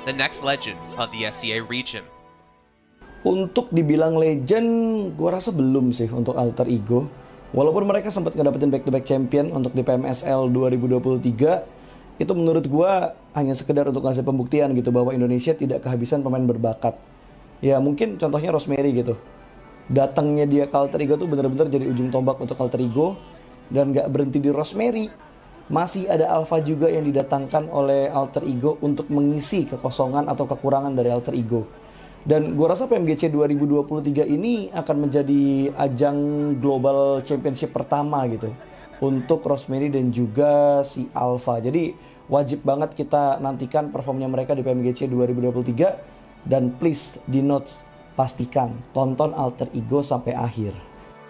the next legend of the SEA region. Untuk dibilang legend, gua rasa belum sih untuk Alter Ego. Walaupun mereka sempat ngedapetin back-to-back champion untuk di PMSL 2023, itu menurut gua hanya sekedar untuk ngasih pembuktian gitu bahwa Indonesia tidak kehabisan pemain berbakat. Ya mungkin contohnya Rosemary gitu. Datangnya dia ke Alter Ego tuh bener-bener jadi ujung tombak untuk Alter Ego. Dan gak berhenti di Rosemary. Masih ada Alpha juga yang didatangkan oleh Alter Ego untuk mengisi kekosongan atau kekurangan dari Alter Ego. Dan gue rasa PMGC 2023 ini akan menjadi ajang global championship pertama gitu untuk Rosemary dan juga si Alpha. Jadi wajib banget kita nantikan performnya mereka di PMGC 2023. Dan please di notes pastikan tonton Alter Ego sampai akhir.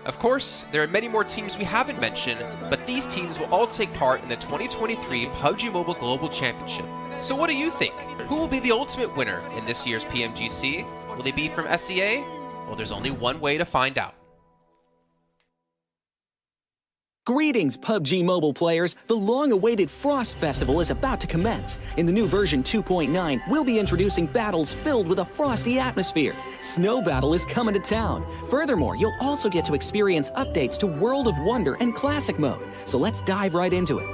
Of course, there are many more teams we haven't mentioned, but these teams will all take part in the 2023 PUBG Mobile Global Championship. So what do you think? Who will be the ultimate winner in this year's PMGC? Will they be from SEA? Well, there's only one way to find out. Greetings, PUBG Mobile players! The long-awaited Frost Festival is about to commence. In the new version 2.9, we'll be introducing battles filled with a frosty atmosphere. Snow Battle is coming to town. Furthermore, you'll also get to experience updates to World of Wonder and Classic Mode. So let's dive right into it.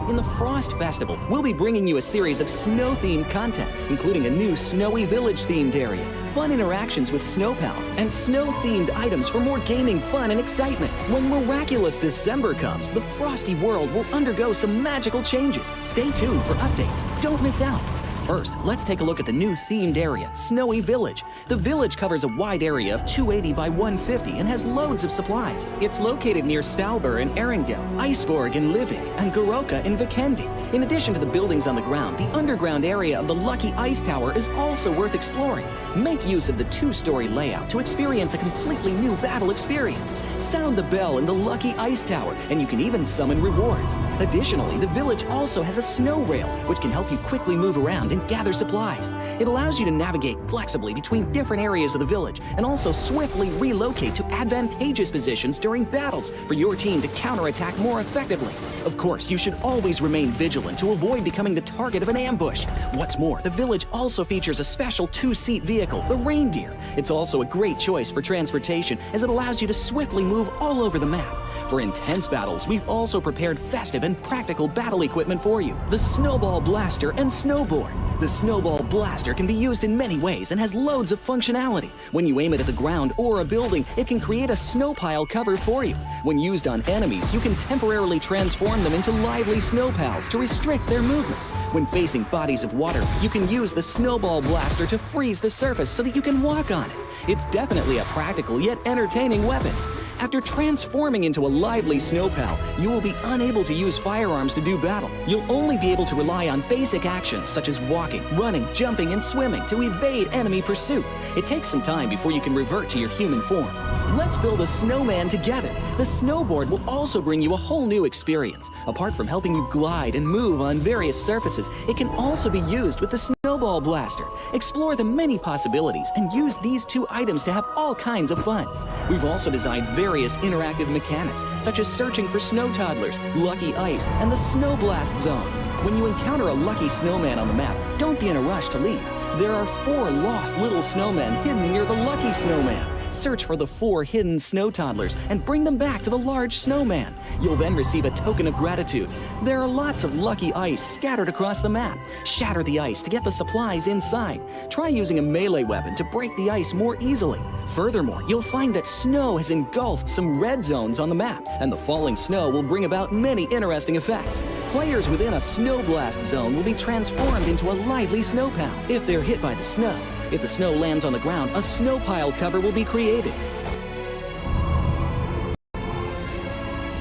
In the Frost Festival, we'll be bringing you a series of snow-themed content, including a new Snowy Village-themed area, fun interactions with snow pals, and snow-themed items for more gaming fun and excitement. When miraculous December comes, the Frosty world will undergo some magical changes. Stay tuned for updates. Don't miss out. First, let's take a look at the new themed area, Snowy Village. The village covers a wide area of 280 by 150 and has loads of supplies. It's located near Stalber in Erringel, Iceborg in Livik, and Goroka in Vikendi. In addition to the buildings on the ground, the underground area of the Lucky Ice Tower is also worth exploring. Make use of the two-story layout to experience a completely new battle experience. Sound the bell in the Lucky Ice Tower, and you can even summon rewards. Additionally, the village also has a snow rail, which can help you quickly move around and gather supplies. It allows you to navigate flexibly between different areas of the village and also swiftly relocate to advantageous positions during battles for your team to counterattack more effectively. Of course, you should always remain vigilant to avoid becoming the target of an ambush. What's more, the village also features a special two-seat vehicle, the Reindeer. It's also a great choice for transportation as it allows you to swiftly move all over the map. For intense battles, we've also prepared festive and practical battle equipment for you, the Snowball Blaster and Snowboard. The Snowball Blaster can be used in many ways and has loads of functionality. When you aim it at the ground or a building, it can create a snow pile cover for you. When used on enemies, you can temporarily transform them into lively snow pals to restrict their movement. When facing bodies of water, you can use the Snowball Blaster to freeze the surface so that you can walk on it. It's definitely a practical yet entertaining weapon. After transforming into a lively snow pal, you will be unable to use firearms to do battle. You'll only be able to rely on basic actions such as walking, running, jumping, and swimming to evade enemy pursuit. It takes some time before you can revert to your human form. Let's build a snowman together. The snowboard will also bring you a whole new experience. Apart from helping you glide and move on various surfaces, it can also be used with the Snowball Blaster. Explore the many possibilities and use these two items to have all kinds of fun. We've also designed various interactive mechanics, such as searching for snow toddlers, lucky ice, and the snow blast zone. When you encounter a lucky snowman on the map, don't be in a rush to leave. There are 4 lost little snowmen hidden near the lucky snowman. Search for the 4 hidden snow toddlers and bring them back to the large snowman. You'll then receive a token of gratitude. There are lots of lucky ice scattered across the map. Shatter the ice to get the supplies inside. Try using a melee weapon to break the ice more easily. Furthermore, you'll find that snow has engulfed some red zones on the map, and the falling snow will bring about many interesting effects. Players within a snow blast zone will be transformed into a lively snow pal if they're hit by the snow. If the snow lands on the ground, a snow pile cover will be created.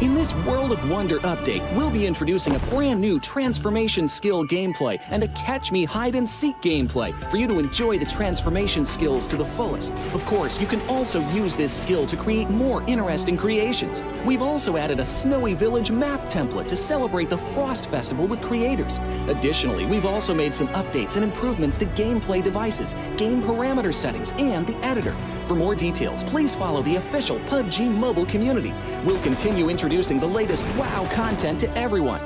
In this World of Wonder update, we'll be introducing a brand new transformation skill gameplay and a catch me hide and seek gameplay for you to enjoy the transformation skills to the fullest. Of course, you can also use this skill to create more interesting creations. We've also added a Snowy Village map template to celebrate the Frost Festival with creators. Additionally, we've also made some updates and improvements to gameplay devices, game parameter settings, and the editor. For more details, please follow the official PUBG Mobile community. We'll continue introducing the latest WoW content to everyone.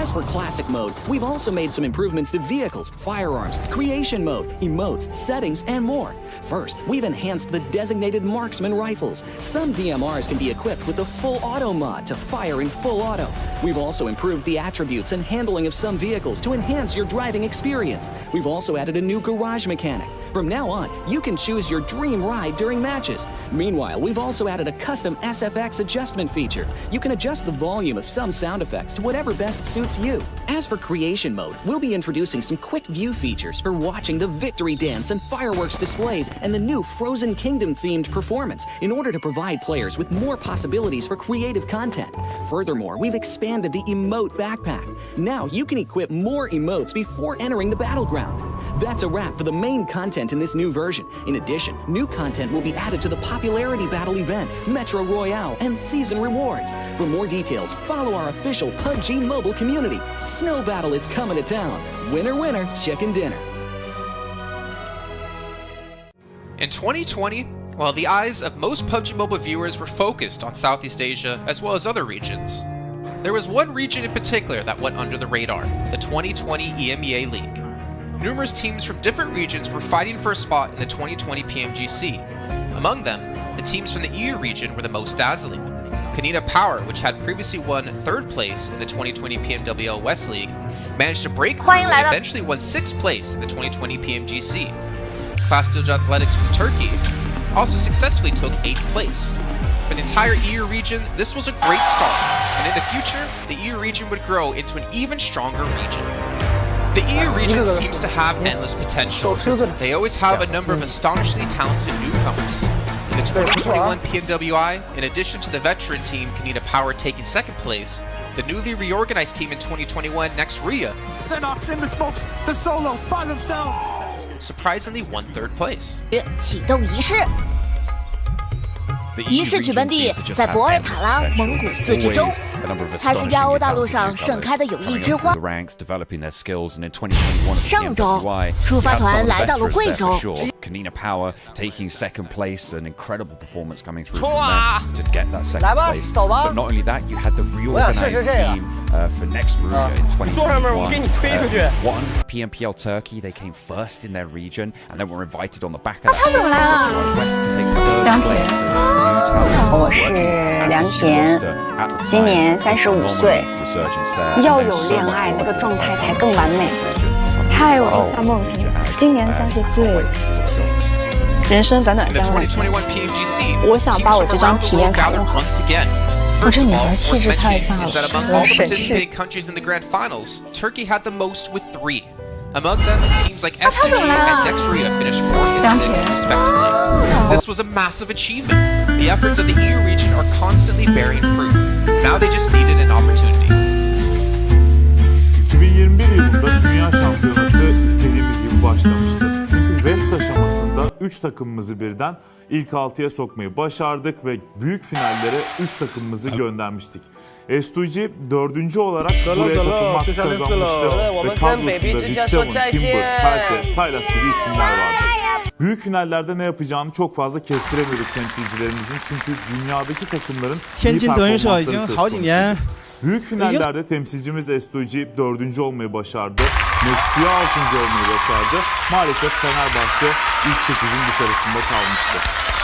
As for Classic Mode, we've also made some improvements to vehicles, firearms, creation mode, emotes, settings, and more. First, we've enhanced the designated marksman rifles. Some DMRs can be equipped with the full auto mod to fire in full auto. We've also improved the attributes and handling of some vehicles to enhance your driving experience. We've also added a new garage mechanic. From now on, you can choose your dream ride during matches. Meanwhile, we've also added a custom SFX adjustment feature. You can adjust the volume of some sound effects to whatever best suits you. As for creation mode, we'll be introducing some quick view features for watching the victory dance and fireworks displays and the new Frozen Kingdom themed performance in order to provide players with more possibilities for creative content. Furthermore, we've expanded the emote backpack. Now you can equip more emotes before entering the battleground. That's a wrap for the main content in this new version. In addition, new content will be added to the popularity battle event, Metro Royale, and season rewards. For more details, follow our official PUBG mobile community. Snow Battle is coming to town. Winner, winner, chicken dinner. In 2020, while the eyes of most PUBG Mobile viewers were focused on Southeast Asia as well as other regions, there was one region in particular that went under the radar, the 2020 EMEA League. Numerous teams from different regions were fighting for a spot in the 2020 PMGC. Among them, the teams from the EU region were the most dazzling. Kanina Power, which had previously won 3rd place in the 2020 PMWL West League, managed to break through and eventually won 6th place in the 2020 PMGC. Fastilj Athletics from Turkey also successfully took 8th place. For the entire EU region, this was a great start, and in the future, the EU region would grow into an even stronger region. The EU region seems to have endless potential. They always have a number of astonishingly talented newcomers. In the 2021 PMWI, in addition to the veteran team Kanina Power taking 2nd place, the newly reorganized team in 2021, Next Ria, Xenox in the smokes, the solo by themselves, surprisingly won 3rd place. 启动仪式。仪式举办地在博尔塔拉蒙古自治州，它是亚欧大陆上盛开的友谊之花。上周，出发团来到了贵州。Kanina Power taking 2nd place, an incredible performance coming through from them to get that 2nd place. But not only that, you had the reorganized team for Next Ria in 2021. Won PMPL Turkey, they came 1st in their region, and then were invited on the back of that West to take 3rd place. 我是梁田，今年35岁，要有恋爱那个状态才更完美。嗨，我是夏梦萍，今年30岁，人生短短3万年，我想把我这张体验卡用好。我这女孩气质太飒了，审视。Among them, teams like SUG and Next Ria finished 4th and 6th respectively. This was a massive achievement. The efforts of the EU region are constantly bearing fruit. Now they just needed an opportunity. 2021 yılında Dünya Şampiyonası istediğimiz gibi başlamıştı. Çünkü West aşamasında 3 takımımızı birden ilk 6'ya sokmayı başardık ve büyük finallere 3 takımımızı göndermiştik. S2G 4. olarak buraya katılmak kazanmıştı ve kadrosunda Rixemon, Kimber, Perse, Silas gibi isimler vardı. Büyük finallerde ne yapacağını çok fazla kestiremiyorduk temsilcilerimizin çünkü dünyadaki takımların iyi performansları söz konusu. Büyük finallerde temsilcimiz S2G 4. olmayı başardı. Nexia 6. olmayı başardı. Maalesef Fenerbahçe ilk 8'in dışarısında kalmıştı.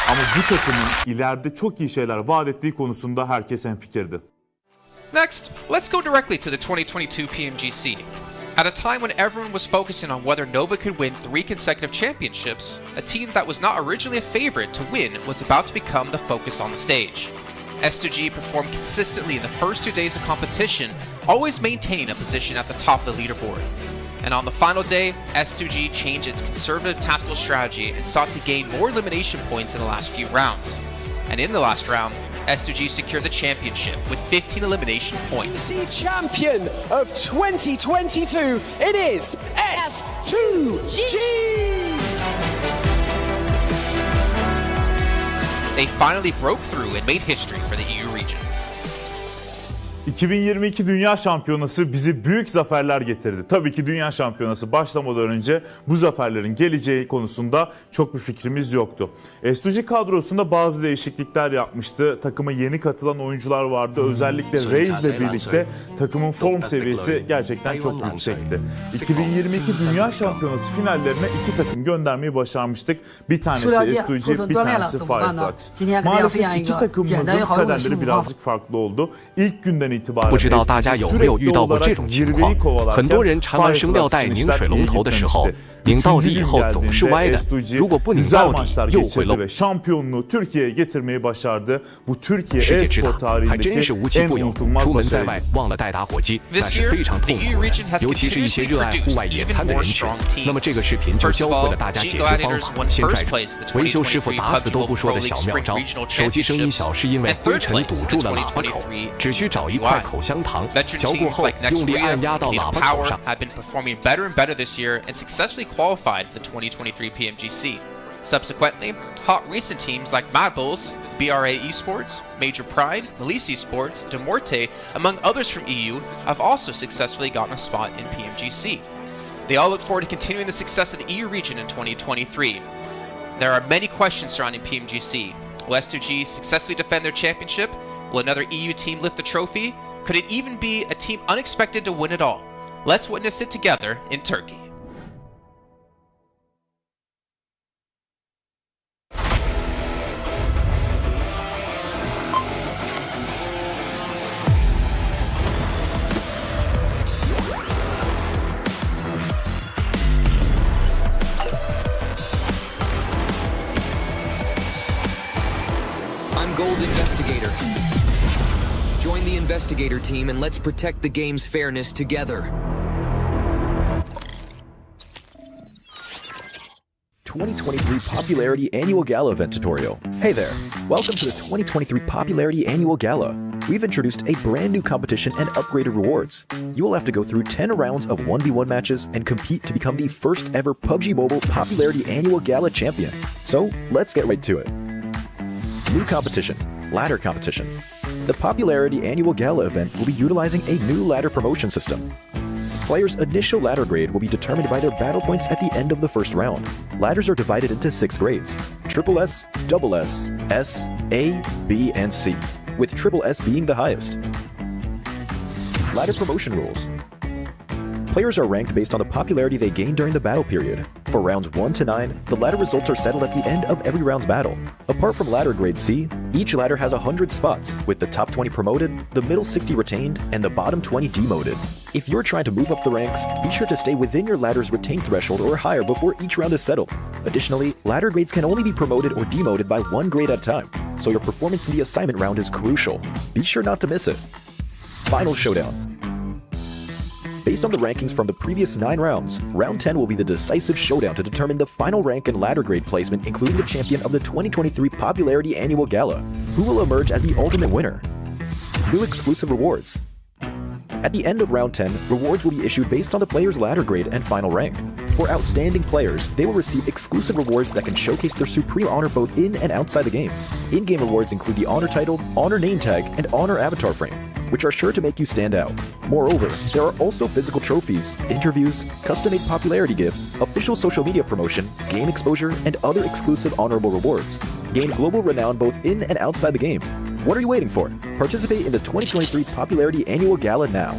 Ama bu takımın ileride çok iyi şeyler vaat ettiği konusunda herkes hemfikirdi. Next, let's go directly to the 2022 PMGC. At a time when everyone was focusing on whether Nova could win 3 consecutive championships, a team that was not originally a favorite to win was about to become the focus on the stage. S2G performed consistently in the first 2 days of competition, always maintaining a position at the top of the leaderboard. And on the final day, S2G changed its conservative tactical strategy and sought to gain more elimination points in the last few rounds. And in the last round, S2G secured the championship with 15 elimination points. The champion of 2022, it is S2G! They finally broke through and made history for the EU region. 2022 Dünya Şampiyonası bizi büyük zaferler getirdi. Tabii ki Dünya Şampiyonası başlamadan önce bu zaferlerin geleceği konusunda çok bir fikrimiz yoktu. S2G kadrosunda bazı değişiklikler yapmıştı. Takıma yeni katılan oyuncular vardı. Özellikle Reis'le birlikte takımın form seviyesi gerçekten çok yüksekti. 2022 Dünya Şampiyonası finallerine 2 takım göndermeyi başarmıştık. Bir tanesi S2G, bir tanesi Fireflux. Maalesef 2 takımımızın kaderleri birazcık farklı oldu. İlk günden 不知道大家有没有遇到过这种情况？很多人常常升料带拧水龙头的时候，拧到底以后总是歪的。如果不拧到底，又会漏。şampiyonluğu Türkiye'ye getirmeyi başardı. Bu Türkiye 世界之大 e-spor 还真 tarihindeki 是无奇 en 不有， unutulmaz 出门在 başarı. 外忘了带打火机，那 This 是 year, 非常 the 痛苦 EU 的 region has 尤其是一些热爱户外野餐的人群。那么这个视频就教会了大家解决方法。先拽出维修师傅打死都不说的小妙招：手机声音小是因为灰尘堵住了喇叭口，只需找一块口香糖，嚼过后用力按压到喇叭口上。 have been performing better and better this year and successfully qualified for the 2023 PMGC. Subsequently, hot recent teams like Mad Bulls, BRA Esports, Major Pride, Elise Esports, Demorte, among others from EU, have also successfully gotten a spot in PMGC. They all look forward to continuing the success of the EU region in 2023. There are many questions surrounding PMGC. Will S2G successfully defend their championship? Will another EU team lift the trophy? Could it even be a team unexpected to win it all? Let's witness it together in Turkey. I'm Gold Investigator. Join the Investigator team and let's protect the game's fairness together. 2023 Popularity Annual Gala event tutorial. Hey there, welcome to the 2023 Popularity Annual Gala. We've introduced a brand new competition and upgraded rewards. You will have to go through 10 rounds of 1v1 matches and compete to become the first ever PUBG Mobile Popularity Annual Gala champion. So let's get right to it. New competition, ladder competition. The Popularity Annual Gala event will be utilizing a new ladder promotion system. Players' initial ladder grade will be determined by their battle points at the end of the first round. Ladders are divided into 6 grades: Triple S, Double S, S, A, B, and C, with Triple S being the highest. Ladder promotion rules. Players are ranked based on the popularity they gain during the battle period. For rounds 1 to 9, the ladder results are settled at the end of every round's battle. Apart from ladder grade C, each ladder has 100 spots, with the top 20 promoted, the middle 60 retained, and the bottom 20 demoted. If you're trying to move up the ranks, be sure to stay within your ladder's retained threshold or higher before each round is settled. Additionally, ladder grades can only be promoted or demoted by 1 grade at a time, so your performance in the assignment round is crucial. Be sure not to miss it. Final showdown. Based on the rankings from the previous 9 rounds, round 10 will be the decisive showdown to determine the final rank and ladder grade placement, including the champion of the 2023 Popularity Annual Gala. Who will emerge as the ultimate winner? New exclusive rewards. At the end of round 10, rewards will be issued based on the player's ladder grade and final rank. For outstanding players, they will receive exclusive rewards that can showcase their supreme honor both in and outside the game. In-game rewards include the Honor Title, Honor Name Tag, and Honor Avatar Frame, which are sure to make you stand out. Moreover, there are also physical trophies, interviews, custom-made popularity gifts, official social media promotion, game exposure, and other exclusive honorable rewards. Gain global renown both in and outside the game. What are you waiting for? Participate in the 2023 Popularity Annual Gala now.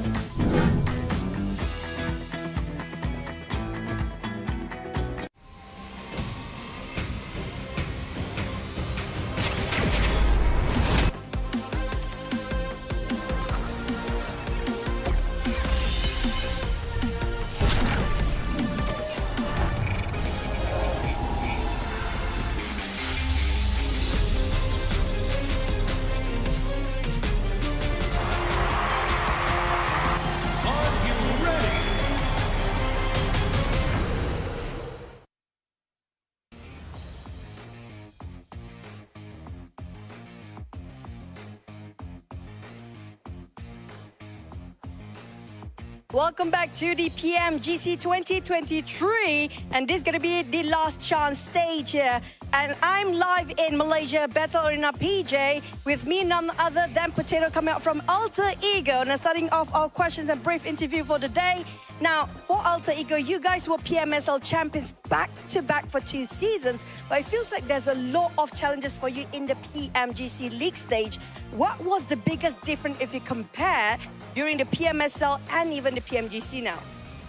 Welcome back to the PMGC 2023, and this is going to be the last chance stage here. And I'm live in Malaysia, Battle Arena PJ, with me none other than Potato coming out from Alter Ego. Now starting off our questions and brief interview for the day. Now, for Alter Ego, you guys were PMSL champions back-to-back for 2 seasons, but it feels like there's a lot of challenges for you in the PMGC League stage. What was the biggest difference if you compare during the PMSL and even the PMGC now?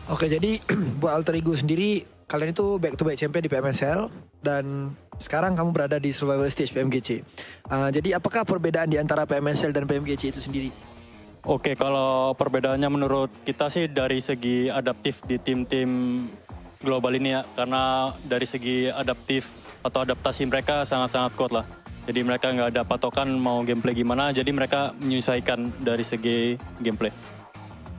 Oke, jadi buat Alter Ego sendiri, kalian itu back-to-back champion di PMSL dan sekarang kamu berada di survival stage PMGC. Jadi apakah perbedaan di antara PMSL dan PMGC itu sendiri? Oke, kalau perbedaannya menurut kita sih dari segi adaptif di tim-tim global ini ya. Karena dari segi adaptif atau adaptasi mereka sangat-sangat kuat lah. Jadi mereka nggak ada patokan mau gameplay gimana, jadi mereka menyesuaikan dari segi gameplay.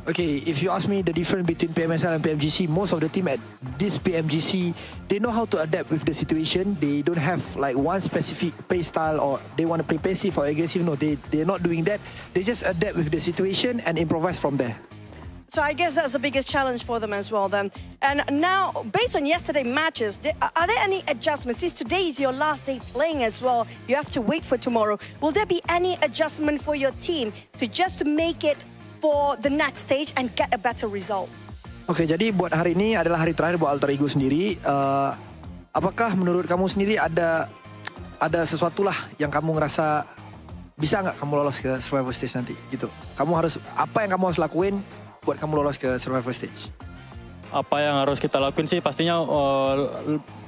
Okay, if you ask me the difference between PMSL and PMGC, most of the team at this PMGC, they know how to adapt with the situation. They don't have like one specific play style or they want to play passive or aggressive. No, they're not doing that. They just adapt with the situation and improvise from there. So I guess that's the biggest challenge for them as well then. And now, based on yesterday's matches, are there any adjustments? Since today is your last day playing as well, you have to wait for tomorrow. Will there be any adjustment for your team to make it for the next stage and get a better result? Oke, jadi buat hari ini adalah hari terakhir buat Alter Ego sendiri. Apakah menurut kamu sendiri ada sesuatu lah yang kamu ngerasa bisa nggak kamu lolos ke survival stage nanti gitu? Apa yang kamu harus lakuin buat kamu lolos ke survival stage? Apa yang harus kita lakuin sih pastinya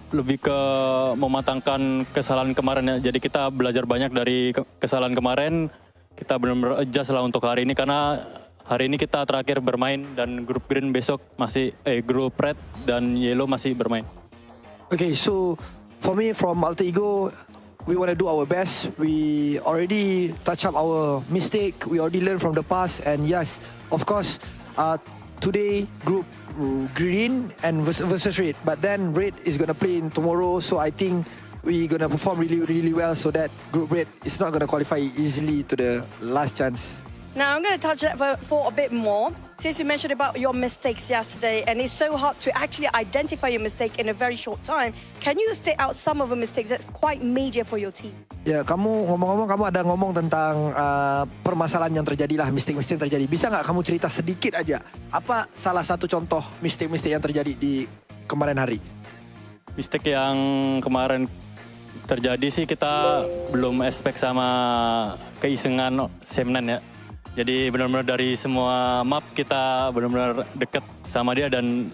lebih ke mematangkan kesalahan kemarin ya. Jadi kita belajar banyak dari kesalahan kemarin. Kita benar-benar adjust lah untuk hari ini karena hari ini kita terakhir bermain dan grup green besok masih grup red dan yellow masih bermain. Okay, so for me from Alter Ego, we want to do our best. We already touch up our mistake. We already learned from the past, and yes, of course, today group green and versus red, but then red is gonna play in tomorrow. So I think we're gonna perform really well so that group red is not gonna qualify easily to the last chance. Now I'm gonna touch that for a bit more. Since you mentioned about your mistakes yesterday, and it's so hard to actually identify your mistake in a very short time, can you state out some of the mistakes that's quite major for your team? Ya, kamu ngomong-ngomong, kamu ada ngomong tentang permasalahan yang terjadi lah, mistake-mistake yang terjadi. Bisa nggak kamu cerita sedikit aja, apa salah satu contoh mistake-mistake yang terjadi di kemarin hari? Mistake yang kemarin terjadi sih kita belum expect sama keisengan Semnan ya. Jadi benar-benar dari semua map kita benar-benar deket sama dia dan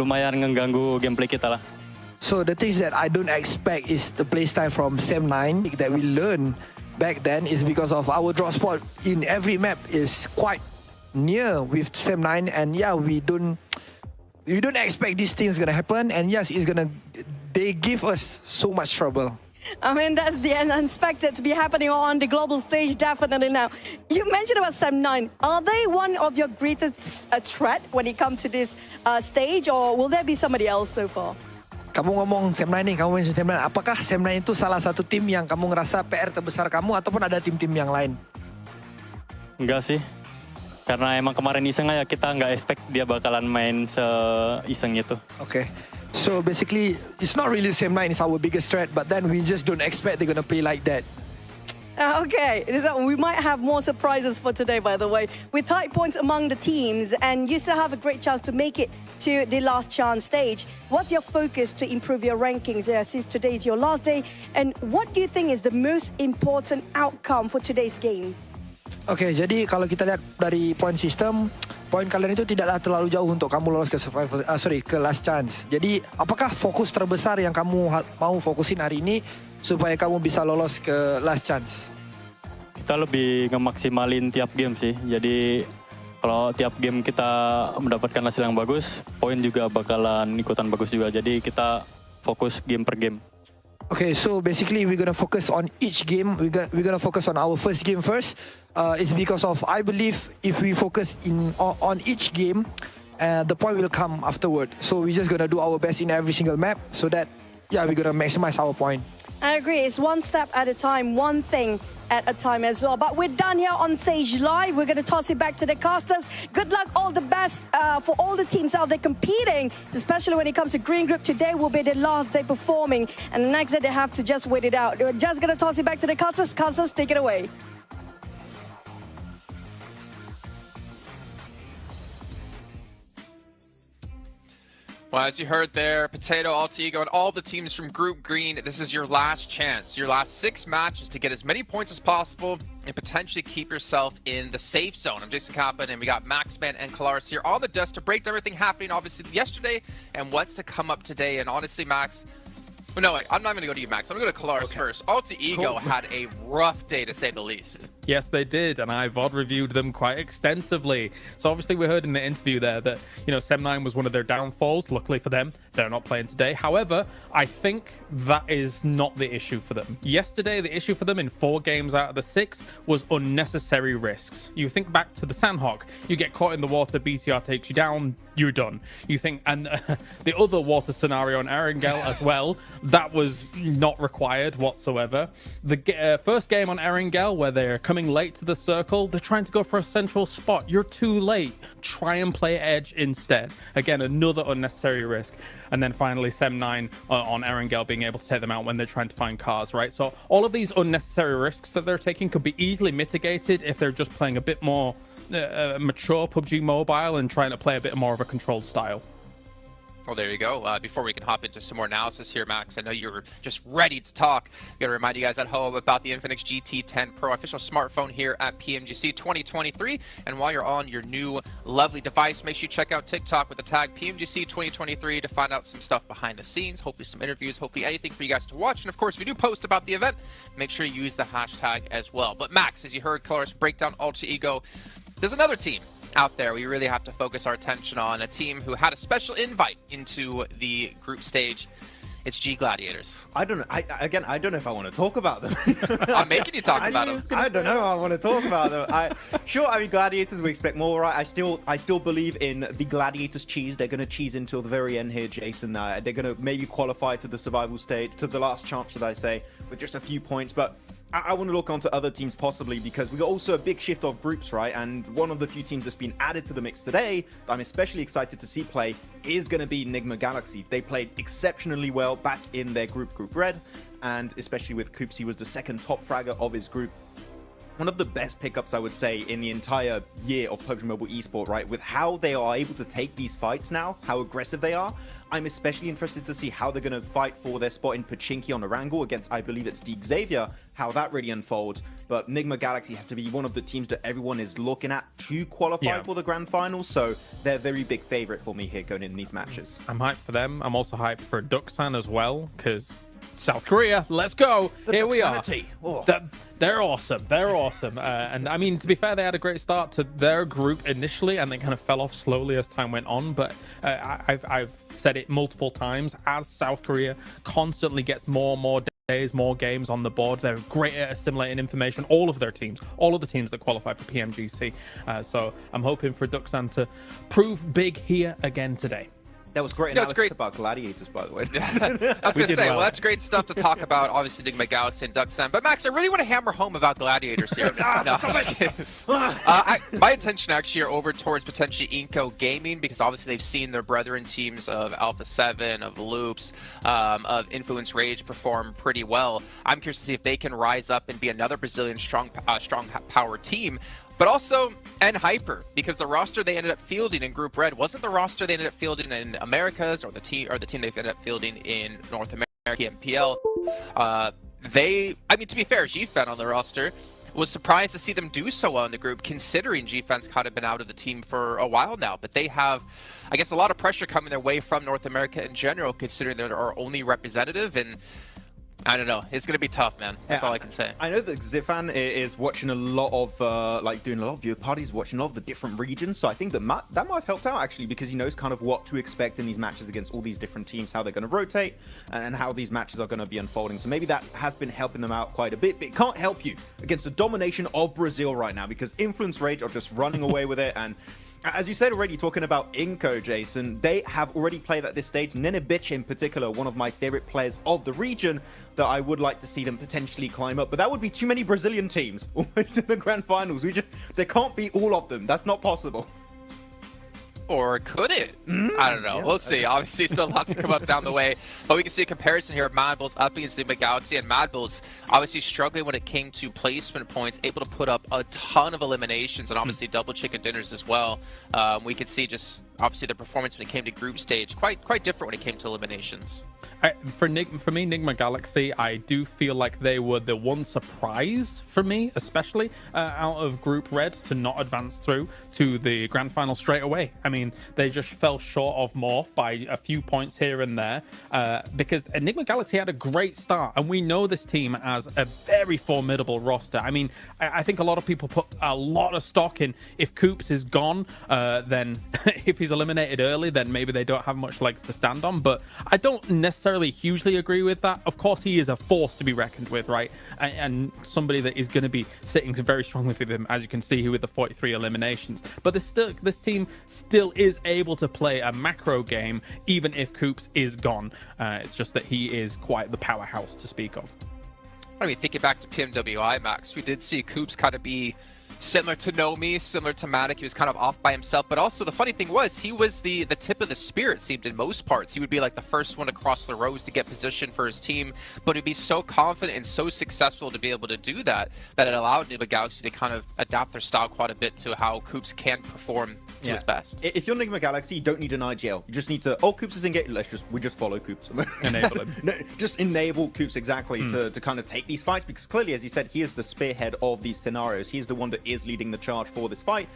lumayan mengganggu gameplay kita lah. So the things that I don't expect is the playstyle from Sem9 that we learned back then is because of our drop spot in every map is quite near with Sem9, and yeah, we don't expect these things gonna happen, and yes, they give us so much trouble. I mean, that's the unexpected to be happening on the global stage, definitely now. You mentioned about Sem9. Are they one of your greatest threat when it comes to this stage, or will there be somebody else so far? Kamu ngomong Sem9 nih, kamu mention Sem9. Apakah Sem9 itu salah satu tim yang kamu ngerasa PR terbesar kamu ataupun ada tim-tim yang lain? Enggak sih. Karena emang kemarin iseng aja, kita nggak expect dia bakalan main se-iseng itu. Oke. So basically, it's not really Sem9 is our biggest threat, but then we just don't expect they're gonna play like that. Okay, we might have more surprises for today, by the way. With tight points among the teams, and you still have a great chance to make it to the last chance stage. What's your focus to improve your rankings since today is your last day? And what do you think is the most important outcome for today's games? Oke, jadi kalau kita lihat dari point system, poin kalian itu tidaklah terlalu jauh untuk kamu lolos ke ke last chance. Jadi, apakah fokus terbesar yang kamu mau fokusin hari ini supaya kamu bisa lolos ke last chance? Kita lebih ngemaksimalin tiap game sih. Jadi, kalau tiap game kita mendapatkan hasil yang bagus, poin juga bakalan ikutan bagus juga. Jadi, kita fokus game per game. Okay, so basically we're gonna focus on each game. We're gonna focus on our first game first. It's because of I believe if we focus on each game, the point will come afterward. So we're just gonna do our best in every single map so that we're gonna maximize our point. I agree. It's one step at a time, one thing at a time as well. But we're done here on Stage Live. We're going to toss it back to the casters. Good luck, all the best for all the teams out there competing, especially when it comes to Green Group. Today will be the last day performing, and the next day they have to just wait it out. We're just going to toss it back to the casters. Casters, take it away. Well, as you heard there, Potato, Alter Ego, and all the teams from Group Green, this is your last chance, your last 6 matches to get as many points as possible and potentially keep yourself in the safe zone. I'm Jason Kappa, and we got Maxman and Kalaris here on the desk to break down everything happening, obviously, yesterday and what's to come up today. And honestly, Max, well, no, I'm not going to go to you, Max. I'm going to go to Kalaris first. Alter Ego had a rough day, to say the least. Yes, they did, and I VOD reviewed them quite extensively. So obviously we heard in the interview there that, you know, Sem9 was one of their downfalls. Luckily for them, they're not playing today. However, I think that is not the issue for them. Yesterday, the issue for them in 4 games out of the 6 was unnecessary risks. You think back to the Sandhawk, you get caught in the water, BTR takes you down, you're done. You think, and the other water scenario on Erangel as well, that was not required whatsoever. The first game on Erangel, where they're coming late to the circle, they're trying to go for a central spot. You're too late. Try and play edge instead. Again, another unnecessary risk. And then finally, Sem9 on Erangel being able to take them out when they're trying to find cars, right? So all of these unnecessary risks that they're taking could be easily mitigated if they're just playing a bit more mature PUBG Mobile and trying to play a bit more of a controlled style. Well, there you go. Before we can hop into some more analysis here, Max, I know you're just ready to talk. Got to remind you guys at home about the Infinix GT10 Pro official smartphone here at PMGC 2023. And while you're on your new lovely device, make sure you check out TikTok with the tag PMGC 2023 to find out some stuff behind the scenes, hopefully some interviews, hopefully anything for you guys to watch. And of course, if we do post about the event, make sure you use the hashtag as well. But Max, as you heard Kalaris break down Alter Ego, there's another team out there we really have to focus our attention on, a team who had a special invite into the group stage. It's G Gladiators. I don't know. I don't know if I want to talk about them. I'm making you talk about them. I don't know if I want to talk about them. I mean, Gladiators, we expect more, right? I still believe in the Gladiators cheese. They're going to cheese until the very end here, Jason. They're going to maybe qualify to the survival stage, to the last chance, should I say, with just a few points. But I want to look onto other teams possibly, because we got also a big shift of groups, right? And one of the few teams that's been added to the mix today that I'm especially excited to see play is going to be Nigma Galaxy. They played exceptionally well back in their Group Red, and especially with Coops, he was the second top fragger of his group. One of the best pickups, I would say, in the entire year of PUBG Mobile Esport, right? With how they are able to take these fights now, how aggressive they are. I'm especially interested to see how they're going to fight for their spot in Pachinki on Erangel against, I believe it's Deep Xavier, how that really unfolds. But Nigma Galaxy has to be one of the teams that everyone is looking at to qualify for the grand finals, so they're a very big favorite for me here going in these matches. I'm hyped for them. I'm also hyped for Duxan as well, because South Korea, let's go. Here we are. Oh. They're awesome. They're awesome. And I mean, to be fair, they had a great start to their group initially, and they kind of fell off slowly as time went on. But I've said it multiple times, as South Korea constantly gets more and more days, more games on the board, they're great at assimilating information. All of their teams, all of the teams that qualify for PMGC. So I'm hoping for Duxan to prove big here again today. That was great analysis about Gladiators, by the way. I was going to say, well, that's great stuff to talk about, obviously, Nigma Galaxy and Duxan. But, Max, I really want to hammer home about Gladiators here. My attention actually are over towards potentially Inco Gaming, because obviously they've seen their brethren teams of Alpha 7, of Loops, of Influence Rage perform pretty well. I'm curious to see if they can rise up and be another Brazilian strong power team. But also, and Hyper, because the roster they ended up fielding in Group Red wasn't the roster they ended up fielding in Americas, or the team they ended up fielding in North America, MPL. I mean, to be fair, GFan on the roster was surprised to see them do so well in the group, considering GFan's kind of been out of the team for a while now. But they have, I guess, a lot of pressure coming their way from North America in general, considering they're our only representative. And I don't know. It's going to be tough, man. That's all I can say. I know that Zifan is watching a lot of, doing a lot of viewer parties, watching a lot of the different regions. So I think that might have helped out, actually, because he knows kind of what to expect in these matches against all these different teams, how they're going to rotate, and how these matches are going to be unfolding. So maybe that has been helping them out quite a bit. But it can't help you against the domination of Brazil right now, because Influence Rage are just running away with it. And As you said already, talking about Inco, Jason, they have already played at this stage. Nenebich in particular, one of my favorite players of the region that I would like to see them potentially climb up. But that would be too many Brazilian teams almost in the grand finals. There can't be all of them. That's not possible. Or could it? I don't know. Yeah, we'll see. Obviously, still a lot to come up down the way. But we can see a comparison here of Mad Bulls up against Enigma Galaxy. And Mad Bulls obviously struggling when it came to placement points, able to put up a ton of eliminations and obviously double chicken dinners as well. We could see just obviously the performance when it came to group stage quite different when it came to eliminations. For me, Enigma Galaxy, I do feel like they were the one surprise for me, especially out of Group Red, to not advance through to the grand final straight away. I mean, they just fell short of Morph by a few points here and there because Enigma Galaxy had a great start, and we know this team as a very formidable roster. I mean, I think a lot of people put a lot of stock in if Coops is gone, then if he's eliminated early, then maybe they don't have much legs to stand on, but I don't necessarily hugely agree with that. Of course, he is a force to be reckoned with, right? And somebody that is going to be sitting very strongly with him, as you can see here with the 43 eliminations. But this team still is able to play a macro game, even if Coops is gone. It's just that he is quite the powerhouse to speak of. I mean, thinking back to PMWI, Max, we did see Coops kind of be similar to Nomi, similar to Matic. He was kind of off by himself, but also the funny thing was he was the tip of the spear, it seemed, in most parts. He would be like the first one to cross the roads to get position for his team, but he'd be so confident and so successful to be able to do that it allowed Enigma Galaxy to kind of adapt their style quite a bit to how Coops can perform to his best. If you're Enigma Galaxy, you don't need an IGL. You just need to, Coops is engaged, we just follow Coops. Enable him. No, just enable Coops exactly to kind of take these fights, because clearly, as you said, he is the spearhead of these scenarios. He is the one that is leading the charge for this fight.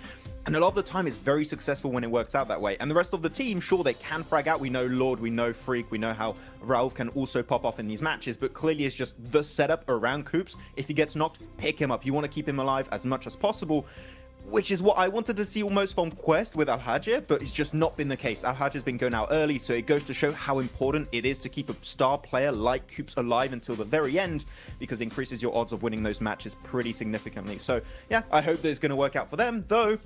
And a lot of the time it's very successful when it works out that way. And the rest of the team, sure, they can frag out. We know Lord, we know Freak, we know how Rauf can also pop off in these matches, but clearly it's just the setup around Coops. If he gets knocked, pick him up. You want to keep him alive as much as possible, which is what I wanted to see almost from Quest with Al-Hajir, but it's just not been the case. Al-Hajir's been going out early, so it goes to show how important it is to keep a star player like Coops alive until the very end, because it increases your odds of winning those matches pretty significantly. So yeah, I hope that it's going to work out for them, though.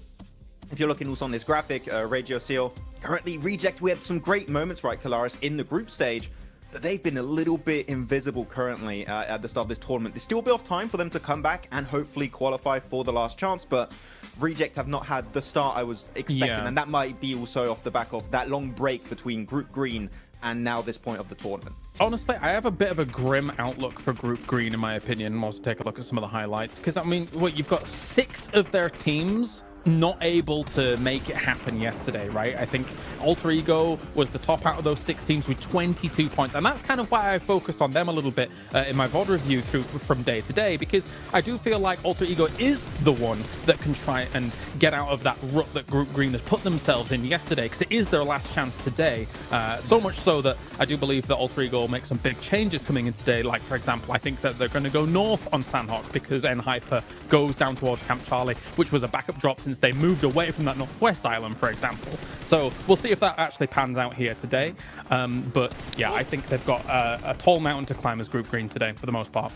If you're looking also on this graphic, Radio Seal, currently Reject, we had some great moments, right, Kalaris, in the group stage, but they've been a little bit invisible currently at the start of this tournament. There's still a bit of time for them to come back and hopefully qualify for the last chance, but Reject have not had the start I was expecting, and that might be also off the back of that long break between Group Green and now this point of the tournament. Honestly, I have a bit of a grim outlook for Group Green, in my opinion. We'll also take a look at some of the highlights, because, I mean, you've got 6 of their teams not able to make it happen yesterday, right? I think Alter Ego was the top out of those 6 teams with 22 points, and that's kind of why I focused on them a little bit in my VOD review from day to day, because I do feel like Alter Ego is the one that can try and get out of that rut that Group Green has put themselves in yesterday, because it is their last chance today. So much so that I do believe that Alter Ego will make some big changes coming in today. Like, for example, I think that they're going to go north on Sandhawk because N-Hyper goes down towards Camp Charlie, which was a backup drop since they moved away from that northwest island, for example. So we'll see if that actually pans out here today. But yeah, I think they've got a tall mountain to climb as Group Green today, for the most part.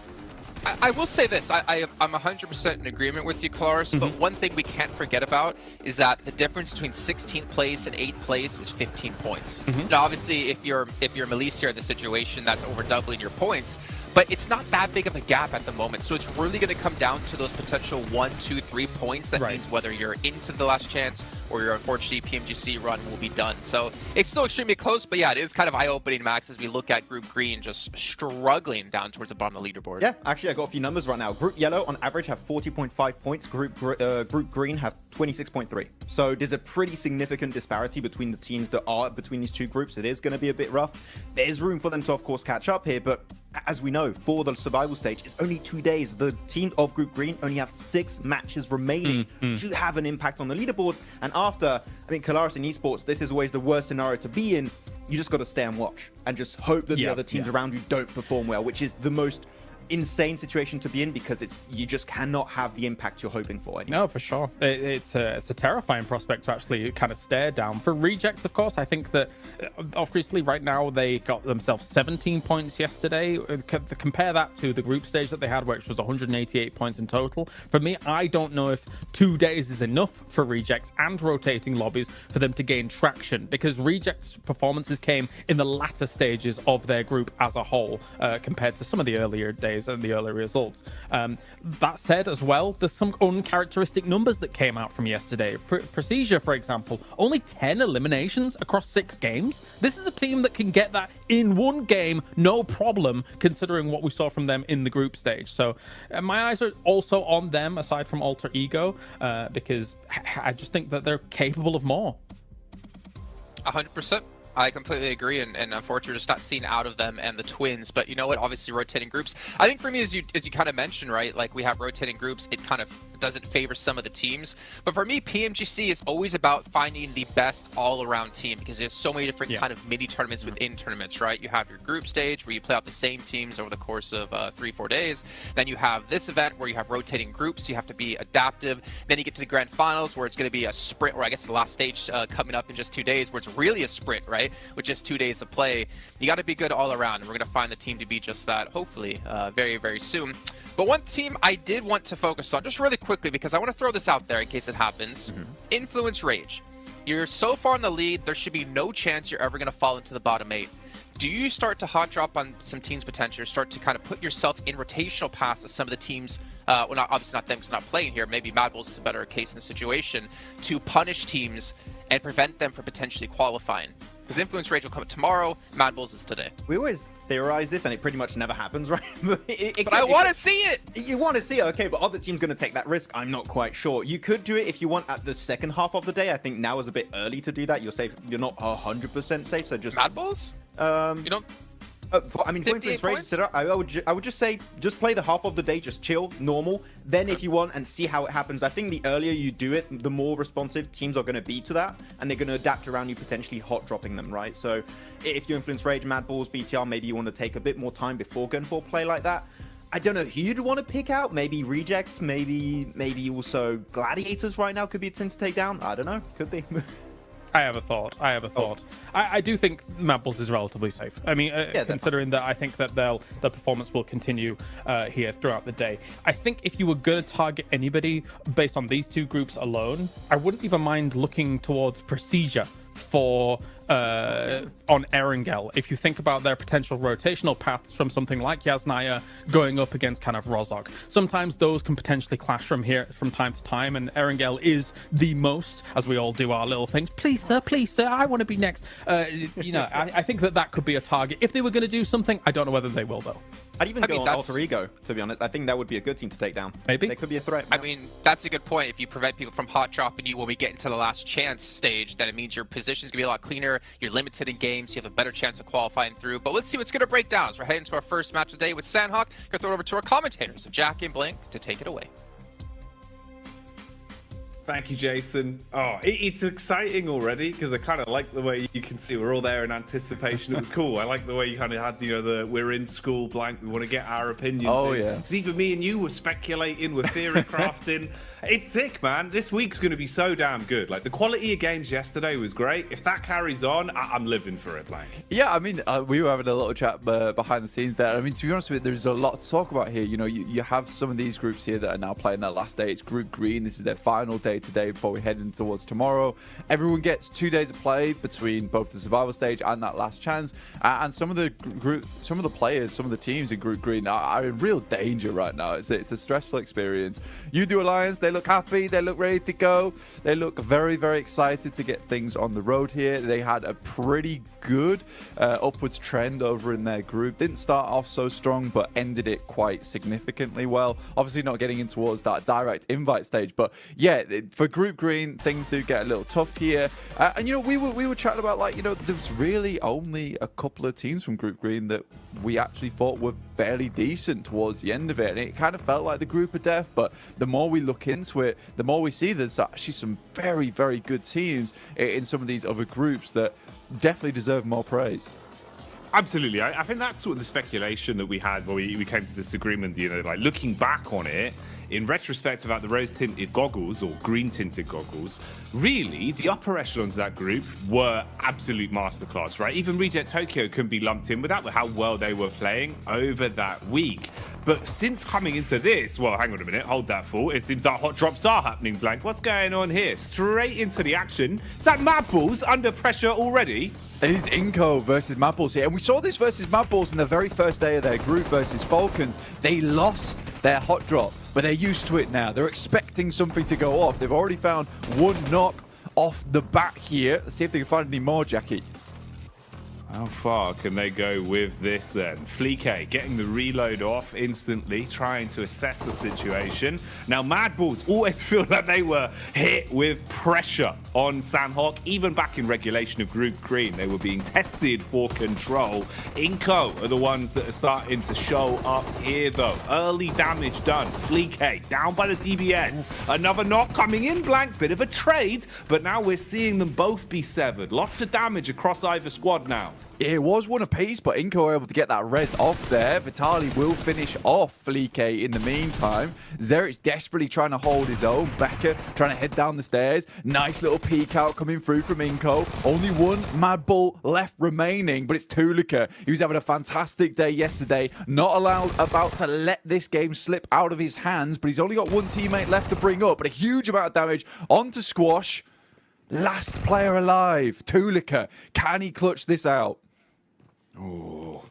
I will say this, I'm 100% in agreement with you, Claris, but one thing we can't forget about is that the difference between 16th place and 8th place is 15 points. Now, obviously, if you're Melissa in the situation, that's over doubling your points, but it's not that big of a gap at the moment, so it's really going to come down to those potential 1, 2, 3 points. That means whether you're into the last chance or your unfortunately PMGC run will be done. So it's still extremely close, but yeah, it is kind of eye-opening, Max, as we look at Group Green just struggling down towards the bottom of the leaderboard. Yeah, actually, I got a few numbers right now. Group Yellow, on average, have 40.5 points. Group Green have 26.3. So there's a pretty significant disparity between the teams that are between these two groups. It is going to be a bit rough. There's room for them to, of course, catch up here, but as we know, for the survival stage, it's only 2 days. The team of Group Green only have 6 matches remaining to have an impact on the leaderboards. And after, I think, Kalaris in esports, this is always the worst scenario to be in. You just got to stay and watch and just hope that the other teams around you don't perform well, which is the most insane situation to be in because you just cannot have the impact you're hoping for anymore. No, for sure. It's a terrifying prospect to actually kind of stare down. For Rejects, of course, I think that obviously right now they got themselves 17 points yesterday. Compare that to the group stage that they had, which was 188 points in total. For me, I don't know if 2 days is enough for Rejects and rotating lobbies for them to gain traction, because Rejects' performances came in the latter stages of their group as a whole, compared to some of the earlier days and the early results. That said, as well, there's some uncharacteristic numbers that came out from yesterday. Procedure, for example, only 10 eliminations across 6 games. This is a team that can get that in one game, no problem, considering what we saw from them in the group stage. So my eyes are also on them, aside from Alter Ego, because I just think that they're capable of more. 100%. I completely agree, and unfortunately just not seen out of them and the Twins. But you know what, obviously rotating groups, I think for me, as you kind of mentioned, right, like we have rotating groups, it kind of doesn't favor some of the teams. But for me, PMGC is always about finding the best all-around team, because there's so many different kind of mini tournaments within tournaments, right? You have your group stage where you play out the same teams over the course of 3-4 days. Then you have this event where you have rotating groups, so you have to be adaptive. Then you get to the grand finals where it's going to be a sprint, or I guess the last stage coming up in just 2 days, where it's really a sprint, right? With just 2 days of play. You got to be good all around, and we're going to find the team to be just that, hopefully, very, very soon. But one team I did want to focus on, just really quickly, because I want to throw this out there in case it happens. Influence Rage. You're so far in the lead, there should be no chance you're ever going to fall into the bottom 8. Do you start to hot drop on some teams' potential, start to kind of put yourself in rotational paths of some of the teams, well, obviously not them because not playing here, maybe Mad Bulls is a better case in the situation, to punish teams and prevent them from potentially qualifying? Because Influence Rage will come tomorrow, Mad Bulls is today. We always theorize this, and it pretty much never happens, right? But I want to see it! You want to see it, okay, but are the teams going to take that risk? I'm not quite sure. You could do it if you want at the second half of the day. I think now is a bit early to do that. You're safe. You're not 100% safe, so just... Mad Bulls? You don't... I mean, for Influence Rage, I would just say, just play the half of the day, just chill, normal. Then if you want, and see how it happens. I think the earlier you do it, the more responsive teams are going to be to that, and they're going to adapt around you, potentially hot dropping them, right? So if you Influence Rage, Mad Bulls, BTR, maybe you want to take a bit more time before going for a play like that. I don't know who you'd want to pick out. Maybe Rejects, maybe also Gladiators right now could be a team to take down. I don't know. Could be. I have a thought. I do think Mad Bulls is relatively safe. I mean, considering that I think that the performance will continue here throughout the day. I think if you were going to target anybody based on these two groups alone, I wouldn't even mind looking towards Procedure for on Erangel. If you think about their potential rotational paths from something like Yasnaya going up against kind of Rozhok, sometimes those can potentially clash from time to time, and Erangel is the most, as we all do our little things. Please sir, I want to be next. You know, I think that could be a target. If they were going to do something, I don't know whether they will though. I'd even go on Alter Ego, to be honest. I think that would be a good team to take down. Maybe. They could be a threat. I mean, that's a good point. If you prevent people from hot dropping you when we get into the last chance stage, then it means your position's going to be a lot cleaner. You're limited in games. You have a better chance of qualifying through. But let's see what's going to break down as we're heading to our first match of the day with Sandhawk. Going to throw it over to our commentators of Jackie and Blink to take it away. Thank you, Jason. Oh, it's exciting already because I kind of like the way you can see we're all there in anticipation. It was cool. I like the way you kind of had, you know, we're in school blank. We want to get our opinions. Oh, in. yeah. Because even me and you were speculating, we're theory crafting. It's sick, man. This week's going to be so damn good. Like, the quality of games yesterday was great. If that carries on, I'm living for it, Blank. Yeah, I mean, we were having a little chat behind the scenes there. I mean, to be honest with you, there's a lot to talk about here. You know, you have some of these groups here that are now playing their last day. It's Group Green. This is their final day today before we head in towards tomorrow. Everyone gets 2 days of play between both the survival stage and that last chance. And some of the players, some of the teams in Group Green are in real danger right now. It's a stressful experience. You do Alliance, they look happy, they look ready to go, they look very, very excited to get things on the road here. They had a pretty good upwards trend over in their group. Didn't start off so strong, but ended it quite significantly well. Obviously not getting in towards that direct invite stage, but yeah, for Group Green, things do get a little tough here. And you know, we were chatting about, like, you know, there's really only a couple of teams from Group Green that we actually thought were fairly decent towards the end of it, and it kind of felt like the group of death. But the more we look into it, the more we see there's actually some very, very good teams in some of these other groups that definitely deserve more praise. Absolutely. I think that's sort of the speculation that we had when we came to this agreement, you know, like looking back on it, in retrospect about the rose-tinted goggles or green-tinted goggles, really, the upper echelons of that group were absolute masterclass, right? Even Reject Tokyo couldn't be lumped in with that, with how well they were playing over that week. But since coming into this, well, hang on a minute, hold that thought. It seems that hot drops are happening, Blank. What's going on here? Straight into the action. Is that Mad Balls under pressure already? It is Inco versus Mad Balls here. And we saw this versus Mad Balls in the very first day of their group versus Falcons. They lost their hot drop, but they're used to it now. They're expecting something to go off. They've already found one knock off the bat here. Let's see if they can find any more, Jackie. How far can they go with this then? Fleek getting the reload off instantly, trying to assess the situation. Now, Mad Balls always feel like they were hit with pressure on Sanhok. Even back in regulation of Group Green, they were being tested for control. Inco are the ones that are starting to show up here, though. Early damage done. Fleek down by the DBS. Another knock coming in, Blank. Bit of a trade, but now we're seeing them both be severed. Lots of damage across either squad now. It was one apiece, but Inco were able to get that res off there. Vitali will finish off Fleek in the meantime. Zerich desperately trying to hold his own. Becker trying to head down the stairs. Nice little peek out coming through from Inco. Only one Mad Bull left remaining, but it's Tulika. He was having a fantastic day yesterday. Not about to let this game slip out of his hands, but he's only got one teammate left to bring up, but a huge amount of damage onto Squash. Last player alive, Tulika. Can he clutch this out? Oh,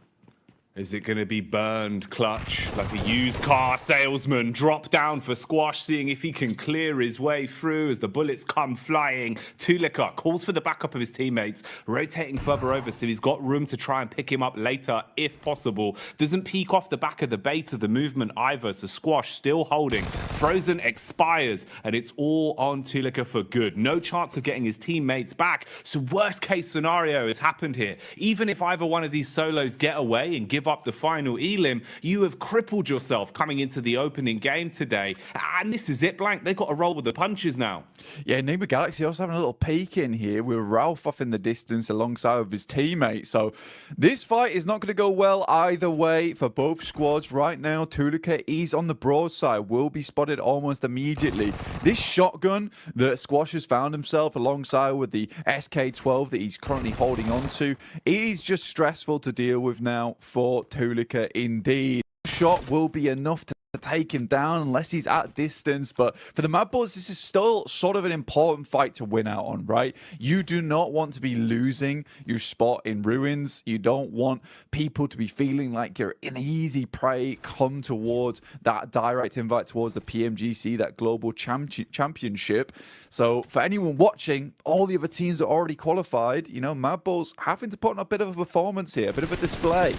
is it going to be burned clutch like a used car salesman? Drop down for Squash, seeing if he can clear his way through as the bullets come flying. Tulika calls for the backup of his teammates, rotating further over so he's got room to try and pick him up later if possible. Doesn't peek off the back of the bait of the movement either, so Squash still holding. Frozen expires, and it's all on Tulika for good. No chance of getting his teammates back, so worst case scenario has happened here. Even if either one of these solos get away and give up the final elim, you have crippled yourself coming into the opening game today. And this is it, Blank. They've got to roll with the punches now. Yeah, Nima Galaxy also having a little peek in here with Ralph off in the distance alongside of his teammate. So this fight is not going to go well either way for both squads right now. Tulika is on the broadside, will be spotted almost immediately. This shotgun that Squash has found himself alongside with the SK-12 that he's currently holding on to, it is just stressful to deal with now for Tulika indeed. Shot will be enough to take him down unless he's at distance, but for the Mad Balls, this is still sort of an important fight to win out on, right? You do not want to be losing your spot in Ruins. You don't want people to be feeling like you're an easy prey come towards that direct invite towards the PMGC, that global championship. So for anyone watching, all the other teams are already qualified. You know, Mad Balls having to put on a bit of a performance here, a bit of a display.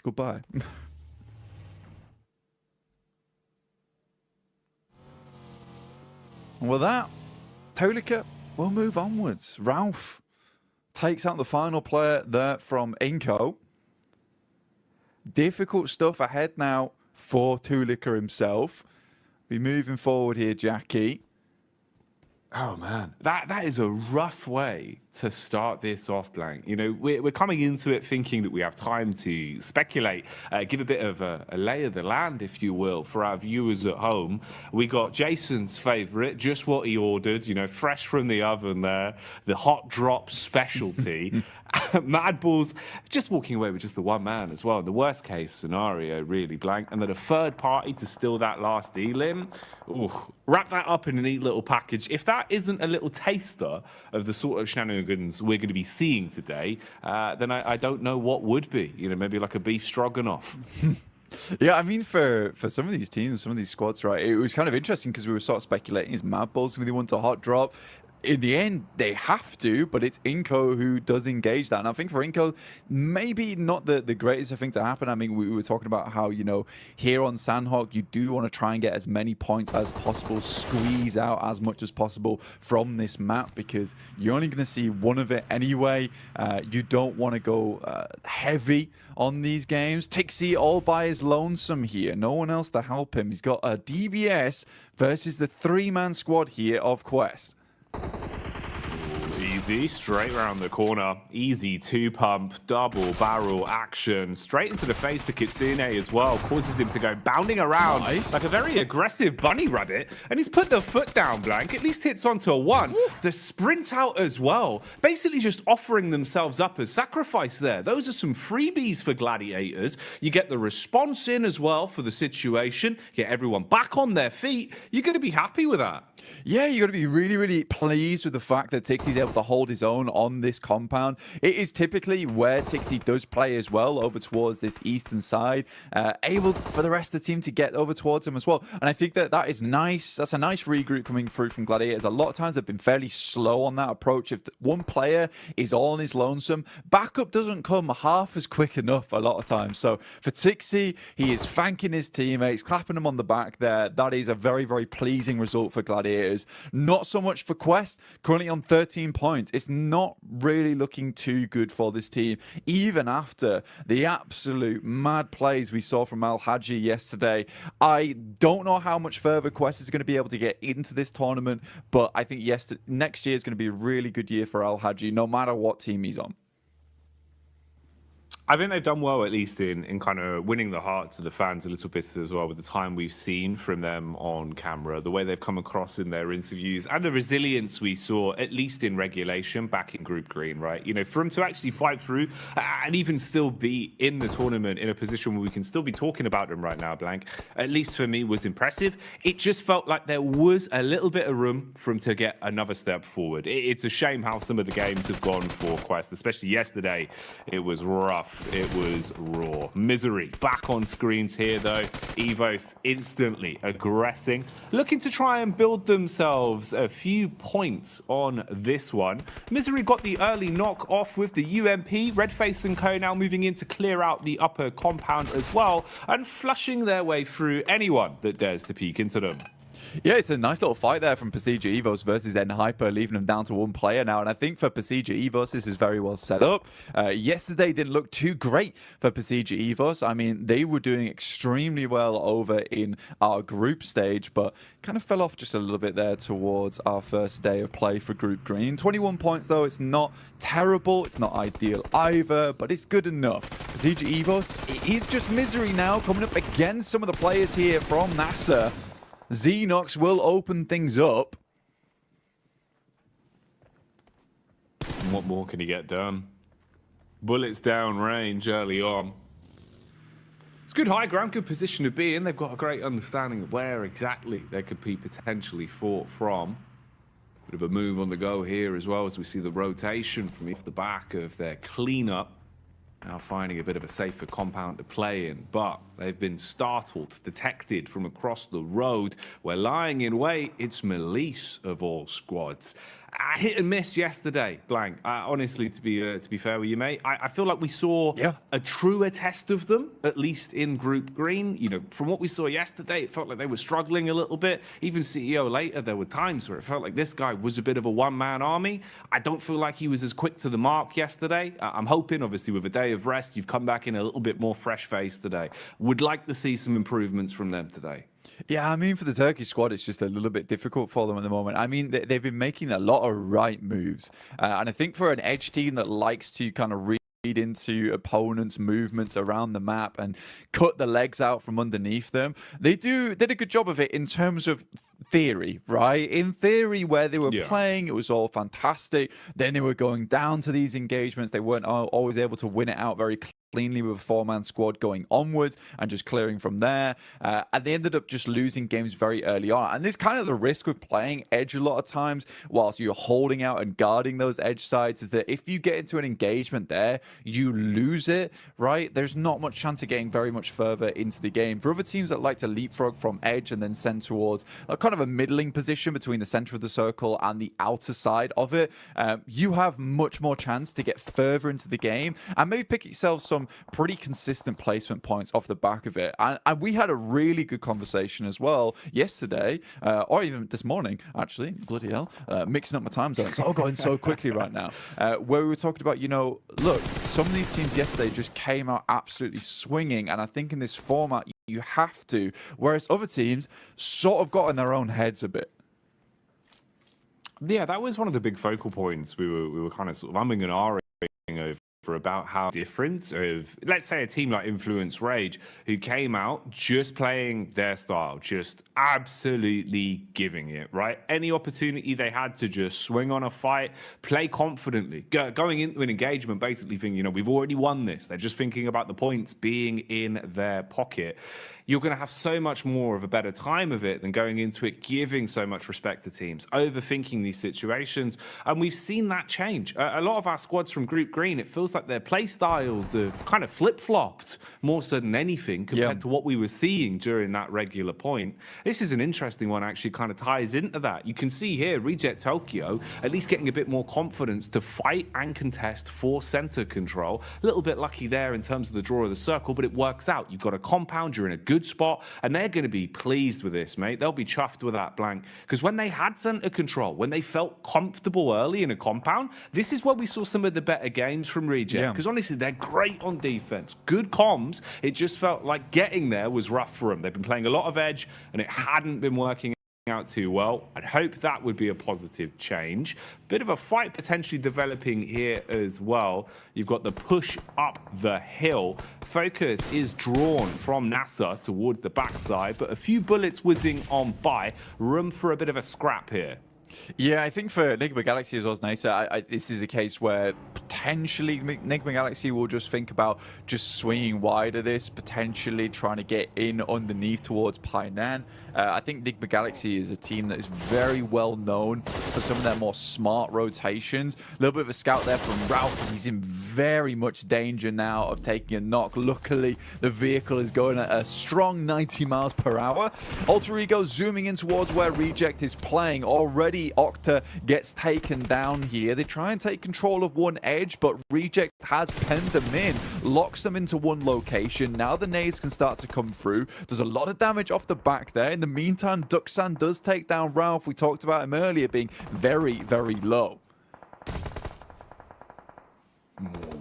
Goodbye. And with that, Tulika will move onwards. Ralph takes out the final player there from Inco. Difficult stuff ahead now for Tulika himself. Be moving forward here, Jackie. Oh man, that is a rough way to start this off, Blank. You know, we're coming into it thinking that we have time to speculate, give a bit of a lay of the land, if you will, for our viewers at home. We got Jason's favourite, just what he ordered, you know, fresh from the oven there, the hot drop specialty. Mad Balls just walking away with just the one man as well. The worst case scenario, really, Blank. And then a third party to steal that last elim. Ooh, wrap that up in a neat little package. If that isn't a little taster of the sort of shenanigans we're going to be seeing today, then I don't know what would be. You know, maybe like a beef stroganoff. Yeah, I mean, for some of these teams, some of these squads, right, it was kind of interesting because we were sort of speculating, is Mad Balls going to want to hot drop? In the end, they have to, but it's Inco who does engage that. And I think for Inco, maybe not the greatest thing to happen. I mean, we were talking about how, you know, here on Sanhok, you do want to try and get as many points as possible, squeeze out as much as possible from this map, because you're only going to see one of it anyway. You don't want to go heavy on these games. Tixie all by his lonesome here. No one else to help him. He's got a DBS versus the three-man squad here of Quest. easy, straight around the corner. Easy two-pump, double barrel action. Straight into the face of Kitsune as well. Causes him to go bounding around like a very aggressive bunny rabbit. And he's put the foot down, Blank. At least hits onto a one. The sprint out as well. Basically just offering themselves up as sacrifice there. Those are some freebies for Gladiators. You get the response in as well for the situation. Get everyone back on their feet. You're going to be happy with that. Yeah, you're going to be really, really pleased with the fact that Tixie's able to hold his own on this compound. It is typically where Tixie does play as well, over towards this eastern side, able for the rest of the team to get over towards him as well. And I think that that is nice. That's a nice regroup coming through from Gladiators. A lot of times they've been fairly slow on that approach. If one player is all on his lonesome, backup doesn't come half as quick enough a lot of times. So for Tixie, he is thanking his teammates, clapping them on the back there. That is a very, very pleasing result for Gladiators. Not so much for Quest, currently on 13 points. It's not really looking too good for this team, even after the absolute mad plays we saw from Al Haji yesterday. I don't know how much further Quest is going to be able to get into this tournament, but I think next year is going to be a really good year for Al Haji, no matter what team he's on. I think they've done well, at least in kind of winning the hearts of the fans a little bit as well, with the time we've seen from them on camera, the way they've come across in their interviews, and the resilience we saw, at least in regulation, back in Group Green, right? You know, for them to actually fight through and even still be in the tournament in a position where we can still be talking about them right now, Blank, at least for me, was impressive. It just felt like there was a little bit of room for them to get another step forward. It's a shame how some of the games have gone for Quest, especially yesterday. It was rough. It was raw. Misery back on screens here, though. Evos instantly aggressing, looking to try and build themselves a few points on this one. Misery got the early knock off with the UMP. Redface and Co now moving in to clear out the upper compound as well, and flushing their way through anyone that dares to peek into them. Yeah, it's a nice little fight there from Pasija Evos versus N-Hyper, leaving them down to one player now. And I think for Pasija Evos, this is very well set up. Yesterday didn't look too great for Pasija Evos. I mean, they were doing extremely well over in our group stage, but kind of fell off just a little bit there towards our first day of play for Group Green. 21 points, though. It's not terrible. It's not ideal either, but it's good enough. Pasija Evos, it is just Misery now coming up against some of the players here from NASA. Xenox will open things up. What more can he get done? Bullets down range early on. It's good high ground, good position to be in. They've got a great understanding of where exactly they could be potentially fought from. Bit of a move on the go here as well, as we see the rotation from off the back of their cleanup. Now finding a bit of a safer compound to play in, but they've been startled, detected from across the road. We're lying in wait. It's Melise of all squads. Hit and miss yesterday, Blank. Honestly, to be fair with you, mate, I feel like we saw a truer test of them, at least in Group Green. You know, from what we saw yesterday, it felt like they were struggling a little bit. Even CEO later, there were times where it felt like this guy was a bit of a one-man army. I don't feel like he was as quick to the mark yesterday. I'm hoping, obviously, with a day of rest, you've come back in a little bit more fresh face today. Would like to see some improvements from them today. Yeah, I mean, for the Turkish squad, it's just a little bit difficult for them at the moment. I mean, they've been making a lot of right moves. And I think for an edge team that likes to kind of read into opponents' movements around the map and cut the legs out from underneath them, they did a good job of it in terms of theory, right? In theory, where they were playing, it was all fantastic. Then they were going down to these engagements. They weren't always able to win it out very cleanly with a four-man squad going onwards and just clearing from there. And they ended up just losing games very early on. And this kind of the risk with playing edge a lot of times whilst you're holding out and guarding those edge sides is that if you get into an engagement there, you lose it, right? There's not much chance of getting very much further into the game. For other teams that like to leapfrog from edge and then send towards a kind of a middling position between the center of the circle and the outer side of it, you have much more chance to get further into the game and maybe pick yourself some pretty consistent placement points off the back of it. And we had a really good conversation as well yesterday, or even this morning, actually. Bloody hell. Mixing up my time zones. It's all going so quickly right now. Where we were talking about, you know, look, some of these teams yesterday just came out absolutely swinging. And I think in this format, you have to. Whereas other teams sort of got in their own heads a bit. Yeah, that was one of the big focal points we were kind of sort of umming and ahhing over about how different of, let's say, a team like Influence Rage, who came out just playing their style, just absolutely giving it, right? Any opportunity they had to just swing on a fight, play confidently, going into an engagement basically thinking, you know, we've already won this. They're just thinking about the points being in their pocket. You're going to have so much more of a better time of it than going into it giving so much respect to teams, overthinking these situations. And we've seen that change. A lot of our squads from Group Green, it feels like their play styles have kind of flip-flopped more so than anything compared to what we were seeing during that regular point. This is an interesting one, actually kind of ties into that. You can see here, Reject Tokyo at least getting a bit more confidence to fight and contest for center control. A little bit lucky there in terms of the draw of the circle, but it works out. You've got a compound, you're in a good spot, and they're going to be pleased with this, mate. They'll be chuffed with that blank, because when they had center control, when they felt comfortable early in a compound, this is where we saw some of the better games from Reject, because honestly, they're great on defense, good comms. It just felt like getting there was rough for them. They've been playing a lot of edge, and it hadn't been working out too well. I'd hope that would be a positive change. Bit of a fight potentially developing here as well. You've got the push up the hill. Focus is drawn from NASA towards the backside, but a few bullets whizzing on by. Room for a bit of a scrap here. Yeah, I think for Enigma Galaxy as well as Nasa, this is a case where potentially Enigma Galaxy will just think about just swinging wide of this, potentially trying to get in underneath towards Painan. I think Enigma Galaxy is a team that is very well known for some of their more smart rotations. A little bit of a scout there from Ralph. He's in very much danger now of taking a knock. Luckily, the vehicle is going at a strong 90 miles per hour. Alter Ego zooming in towards where Reject is playing. Already Octa gets taken down here. They try and take control of one edge, but Reject has penned them in, locks them into one location. Now the nades can start to come through. There's a lot of damage off the back there. In the meantime, Duxan does take down Ralph. We talked about him earlier being very, very low.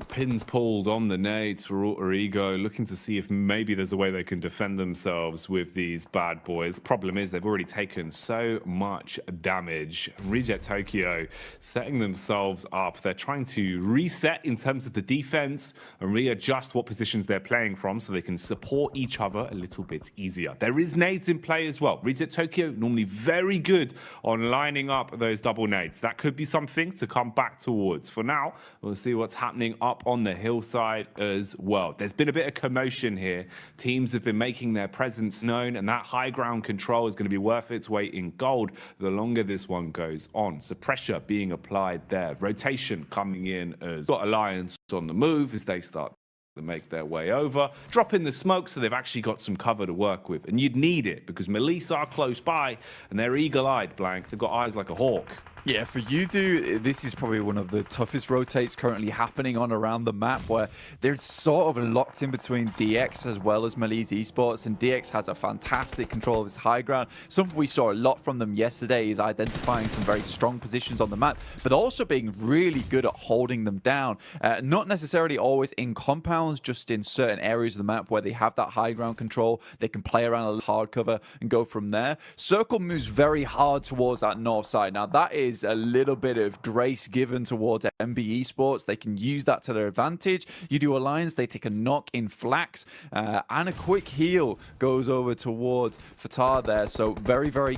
Pins pulled on the nades for Alter Ego, looking to see if maybe there's a way they can defend themselves with these bad boys. Problem is they've already taken so much damage. Reject Tokyo setting themselves up. They're trying to reset in terms of the defense and readjust what positions they're playing from so they can support each other a little bit easier. There is nades in play as well. Reject Tokyo normally very good on lining up those double nades. That could be something to come back towards. For now, we'll see what's happening up on the hillside as well. There's been a bit of commotion here. Teams have been making their presence known, and that high ground control is going to be worth its weight in gold the longer this one goes on. So pressure being applied there. Rotation coming in as got Alliance on the move as they start to make their way over. Drop in the smoke so they've actually got some cover to work with. And you'd need it because Melisse are close by and they're eagle-eyed, Blank. They've got eyes like a hawk. Yeah, for Yudu, this is probably one of the toughest rotates currently happening on around the map, where they're sort of locked in between DX as well as Melisse Esports, and DX has a fantastic control of his high ground. Something we saw a lot from them yesterday is identifying some very strong positions on the map, but also being really good at holding them down. Not necessarily always in compounds, just in certain areas of the map where they have that high ground control. They can play around a little hard cover and go from there. Circle moves very hard towards that north side. Now, that is a little bit of grace given towards MB Esports. They can use that to their advantage. Yudu Alliance, they take a knock in Flax, and a quick heal goes over towards Fatar there. So very, very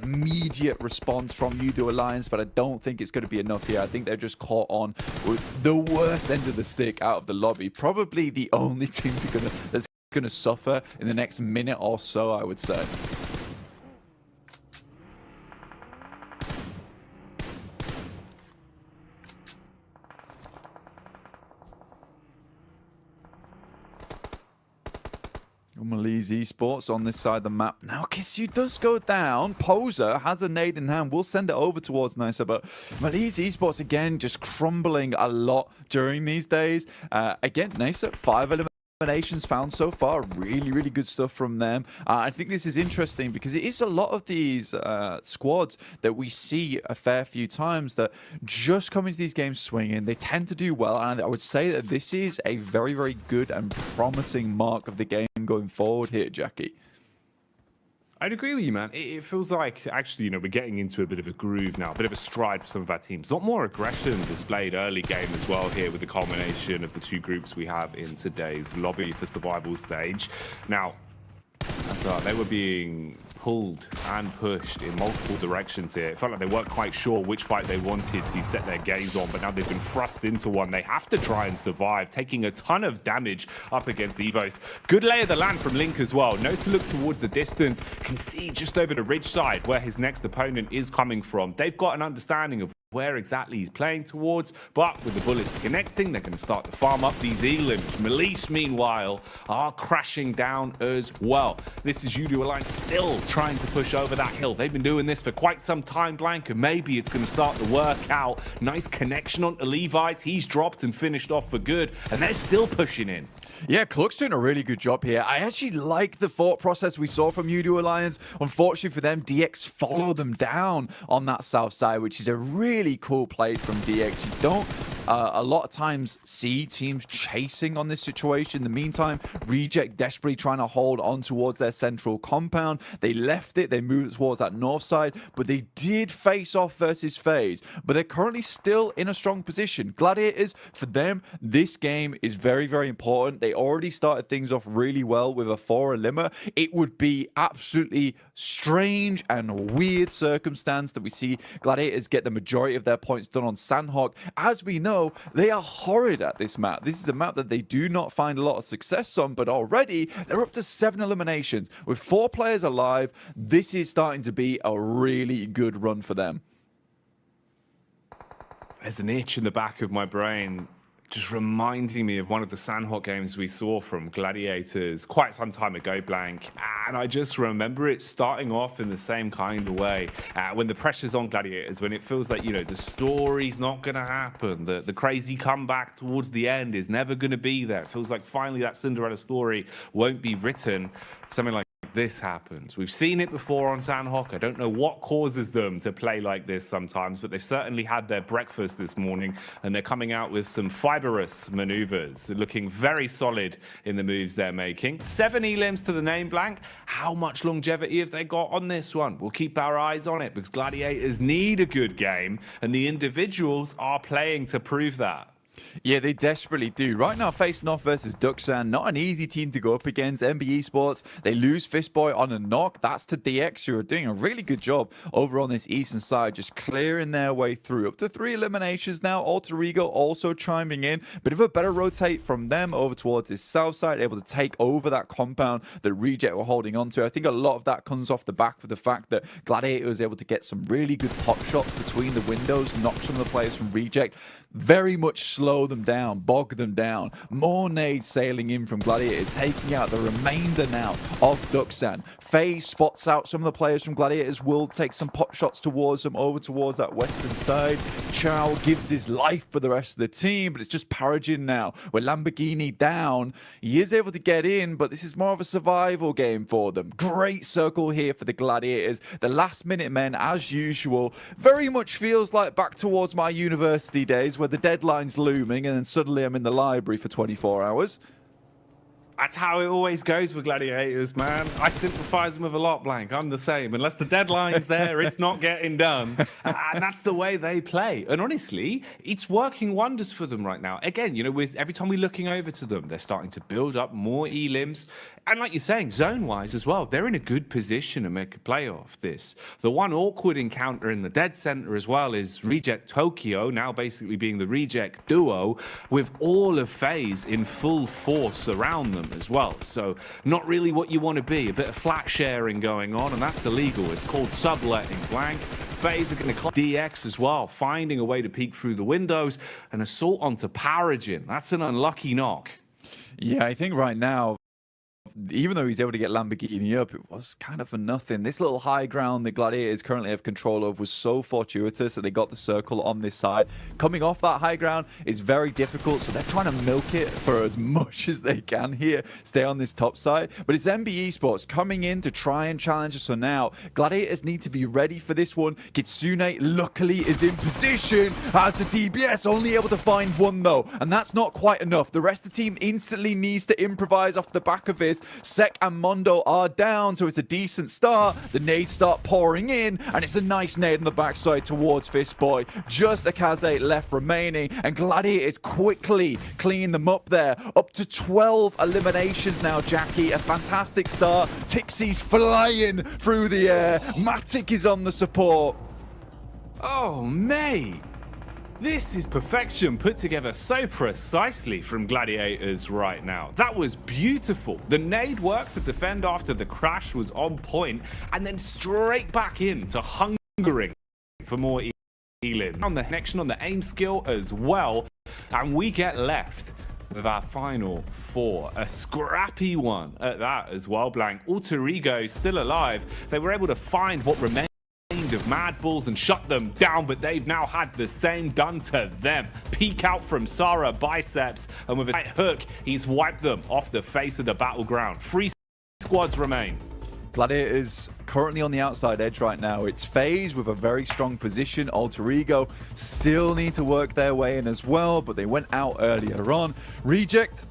immediate response from Yudu Alliance, but I don't think it's going to be enough here. I think they're just caught on with the worst end of the stick out of the lobby. Probably the only team that's going to suffer in the next minute or so, I would say. Melisse Esports on this side of the map. Now, Kissu does go down. Poser has a nade in hand. We'll send it over towards Nisa, but Melisse Esports, again, just crumbling a lot during these days. Again, Nisa, 5 eliminations found so far. Really, really good stuff from them. I think this is interesting because it is a lot of these squads that we see a fair few times that just come into these games swinging. They tend to do well, and I would say that this is a very, very good and promising mark of the game going forward here, Jackie. I'd agree with you, man. It feels like, actually, we're getting into a bit of a groove now, a bit of a stride for some of our teams. A lot more aggression displayed early game as well here with the culmination of the two groups we have in today's lobby for survival stage. Now, they were being pulled and pushed in multiple directions here. It felt like they weren't quite sure which fight they wanted to set their gaze on, but now they've been thrust into one. They have to try and survive, taking a ton of damage up against Evos. Good lay of the land from Link as well. Knows to look towards the distance, can see just over the ridge side where his next opponent is coming from. They've got an understanding of where exactly he's playing towards, but with the bullets connecting, they're going to start to farm up these elims. Malice, meanwhile, are crashing down as well. This is Judo Alliance still trying to push over that hill. They've been doing this for quite some time, Blank, and maybe it's going to start to work out. Nice connection onto Levites. He's dropped and finished off for good, and they're still pushing in. Yeah, Cluck's doing a really good job here. I actually like the thought process we saw from Judo Alliance. Unfortunately for them, DX follow them down on that south side, which is a really cool play from DX. You don't a lot of times see teams chasing on this situation. In the meantime, Reject desperately trying to hold on towards their central compound. They left it, they moved towards that north side, but they did face off versus FaZe. But they're currently still in a strong position. Gladiators, for them, this game is very, very important. They already started things off really well with a 4 limmer. It would be absolutely strange and weird circumstance that we see Gladiators get the majority of their points done on Sandhawk. As we know, they are horrid at this map. This is a map that they do not find a lot of success on, but already they're up to 7 eliminations. With 4 players alive, this is starting to be a really good run for them. There's an itch in the back of my brain just reminding me of one of the Sandhawk games we saw from Gladiators quite some time ago, Blank. And I just remember it starting off in the same kind of way. When the pressure's on Gladiators, when it feels like, the story's not going to happen, the crazy comeback towards the end is never going to be there. It feels like finally that Cinderella story won't be written. Something like this happens. We've seen it before on Sandhawk. I don't know what causes them to play like this sometimes, but they've certainly had their breakfast this morning, and they're coming out with some fibrous maneuvers, looking very solid in the moves they're making. 7 elims to the name, Blank. How much longevity have they got on this one? We'll keep our eyes on it because Gladiators need a good game, and the individuals are playing to prove that. Yeah, they desperately do. Right now, facing off versus Duxan, not an easy team to go up against. MB Esports, they lose Fistboy on a knock. That's to DX, who are doing a really good job over on this eastern side, just clearing their way through. Up to 3 eliminations now. Alter Ego also chiming in. Bit of a better rotate from them over towards this south side, able to take over that compound that Reject were holding on to. I think a lot of that comes off the back of the fact that Gladiator was able to get some really good pop shots between the windows, knock some of the players from Reject. Very much slow them down, bog them down. More nades sailing in from Gladiators, taking out the remainder now of Duxan. FaZe spots out some of the players from Gladiators, will take some pot shots towards them, over towards that western side. Chow gives his life for the rest of the team, but it's just Paragin now. With Lamborghini down, he is able to get in, but this is more of a survival game for them. Great circle here for the Gladiators. The last minute men, as usual, very much feels like back towards my university days, where the deadline's looming and then suddenly I'm in the library for 24 hours. That's how it always goes with Gladiators, man. I sympathize with a lot, Blank. I'm the same. Unless the deadline's there, it's not getting done. And that's the way they play. And honestly, it's working wonders for them right now. Again, with every time we're looking over to them, they're starting to build up more elims. And like you're saying, zone-wise as well, they're in a good position to make a play off this. The one awkward encounter in the dead center as well is Reject Tokyo, now basically being the Reject duo, with all of FaZe in full force around them as well. So not really what you want to be. A bit of flat sharing going on, and that's illegal. It's called subletting, Blank. FaZe are going to call DX as well, finding a way to peek through the windows. An assault onto Paragin. That's an unlucky knock. Yeah, I think right now, even though he's able to get Lamborghini up, it was kind of for nothing. This little high ground the Gladiators currently have control of was so fortuitous that they got the circle on this side. Coming off that high ground is very difficult, so they're trying to milk it for as much as they can here, stay on this top side. But it's MB Esports coming in to try and challenge us for now. Gladiators need to be ready for this one. Kitsune luckily is in position as the DBS, only able to find one though, and that's not quite enough. The rest of the team instantly needs to improvise off the back of it. this. Sek and Mondo are down, so it's a decent start. The nades start pouring in, and it's a nice nade on the backside towards Fistboy. Just a Kaze left remaining, and Gladiators quickly clean them up there. Up to 12 eliminations now, Jackie. A fantastic start. Tixie's flying through the air. Matic is on the support. Oh, mate. This is perfection put together so precisely from Gladiators right now. That was beautiful. The nade work to defend after the crash was on point, and then straight back into hungering for more healing. On the connection on the aim skill as well, and we get left with our final 4. A scrappy one at that as well, Blank. Alter Ego still alive. They were able to find what remained of Mad Bulls and shut them down, but they've now had the same done to them. Peek out from Sarah Biceps, and with a right hook, he's wiped them off the face of the battleground. 3 squads remain. Gladiators currently on the outside edge right now. It's FaZe with a very strong position. Alter Ego still need to work their way in as well, but they went out earlier on. Reject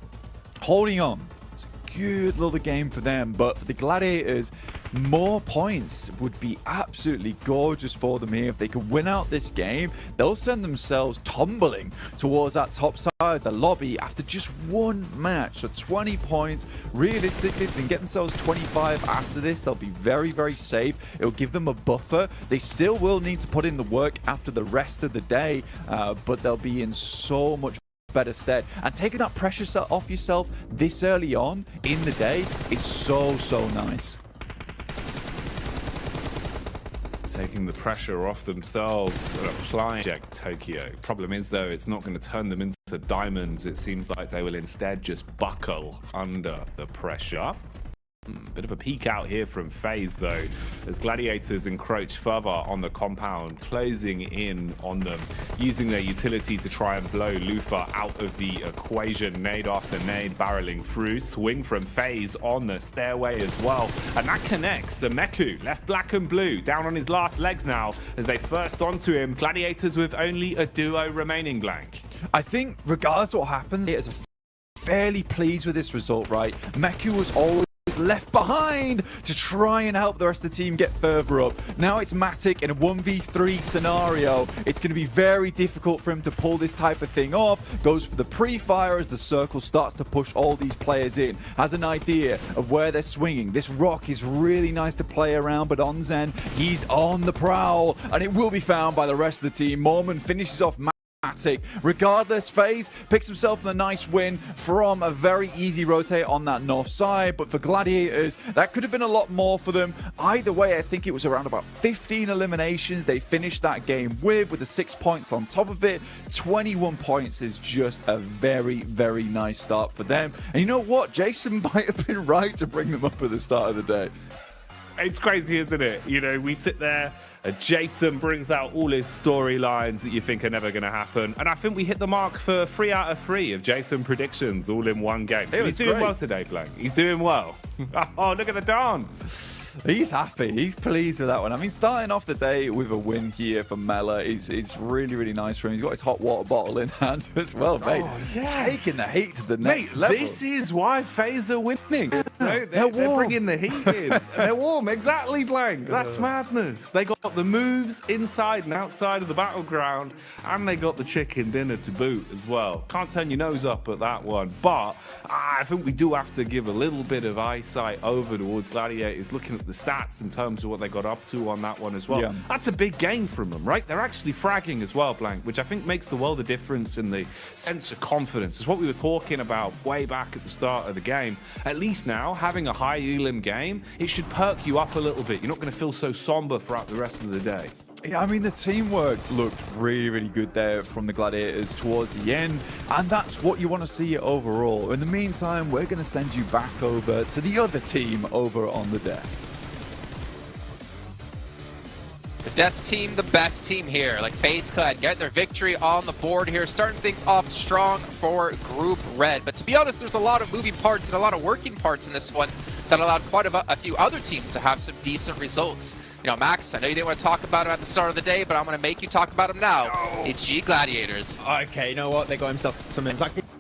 holding on. It's a good little game for them, but for the Gladiators, more points would be absolutely gorgeous for them here. If they could win out this game, they'll send themselves tumbling towards that top side of the lobby after just one match. So 20 points. Realistically, if they can get themselves 25 after this, they'll be very, very safe. It'll give them a buffer. They still will need to put in the work after the rest of the day, but they'll be in so much better stead. And taking that pressure off yourself this early on in the day is so, so nice. Taking the pressure off themselves and applying Jack Tokyo. Problem is, though, it's not going to turn them into diamonds. It seems like they will instead just buckle under the pressure. Bit of a peek out here from FaZe, though, as Gladiators encroach further on the compound, closing in on them, using their utility to try and blow Lufa out of the equation. Nade after nade barreling through. Swing from FaZe on the stairway as well. And that connects. Sameku left black and blue, down on his last legs now as they first onto him. Gladiators with only a duo remaining, Blank. I think regardless of what happens, it is fairly pleased with this result, right? Meku was always left behind to try and help the rest of the team get further up. Now it's Matic in a 1v3 scenario. It's going to be very difficult for him to pull this type of thing off. Goes for the pre-fire as the circle starts to push all these players in. Has an idea of where they're swinging. This rock is really nice to play around, but on Zen, he's on the prowl, and it will be found by the rest of the team. Mormon finishes off Matic. Regardless, FaZe picks himself a nice win from a very easy rotate on that north side, but for Gladiators, that could have been a lot more for them. Either way, I think it was around about 15 eliminations they finished that game with the 6 points on top of it. 21 points is just a very, very nice start for them. And you know what? Jason might have been right to bring them up at the start of the day. It's crazy, isn't it? You know, we sit there, Jason brings out all his storylines that you think are never going to happen. And I think we hit the mark for 3 out of 3 of Jason predictions all in one game. So he's doing well today, Blank. He's doing well. Oh, look at the dance. He's happy. He's pleased with that one. I mean, starting off the day with a win here for Mela is really, really nice for him. He's got his hot water bottle in hand as well, mate. Oh, yes. Taking the heat to the next level. This is why FaZe are winning. No, they're bringing the heat in. They're warm. Exactly, Blank. That's madness. They got the moves inside and outside of the battleground, and they got the chicken dinner to boot as well. Can't turn your nose up at that one, but I think we do have to give a little bit of eyesight over towards Gladiators, looking at the stats in terms of what they got up to on that one as well. Yeah. That's a big game from them, right? They're actually fragging as well, Blank, which I think makes the world of difference in the sense of confidence. It's what we were talking about way back at the start of the game. At least now, having a high elim game, it should perk you up a little bit. You're not going to feel so somber throughout the rest of the day. Yeah, I mean, the teamwork looked really, really good there from the Gladiators towards the end, and that's what you want to see overall. In the meantime, we're going to send you back over to the other team over on the desk. The desk team, the best team here. Like FaZe could get their victory on the board here, starting things off strong for Group Red. But to be honest, there's a lot of moving parts and a lot of working parts in this one that allowed quite a few other teams to have some decent results. You know, Max, I know you didn't want to talk about him at the start of the day, but I'm going to make you talk about him now. It's G Gladiators. Okay, you know what? They got himself some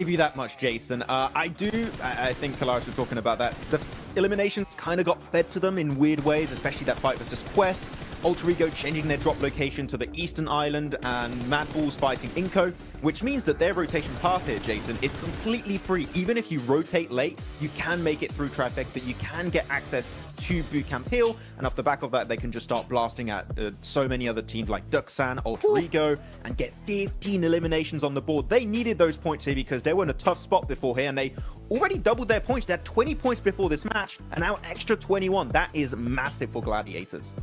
give you that much, Jason. I think Kalaris was talking about that. The eliminations kind of got fed to them in weird ways, especially that fight versus Quest. Alter Ego changing their drop location to the Eastern Island, and Mad Bulls fighting Inko, which means that their rotation path here, Jason, is completely free. Even if you rotate late, you can make it through Trifecta, you can get access to Bootcamp Hill, and off the back of that, they can just start blasting at so many other teams like Duxan, Alter Ego, and get 15 eliminations on the board. They needed those points here because they were in a tough spot before here, and they already doubled their points. They had 20 points before this match, and now extra 21. That is massive for Gladiators.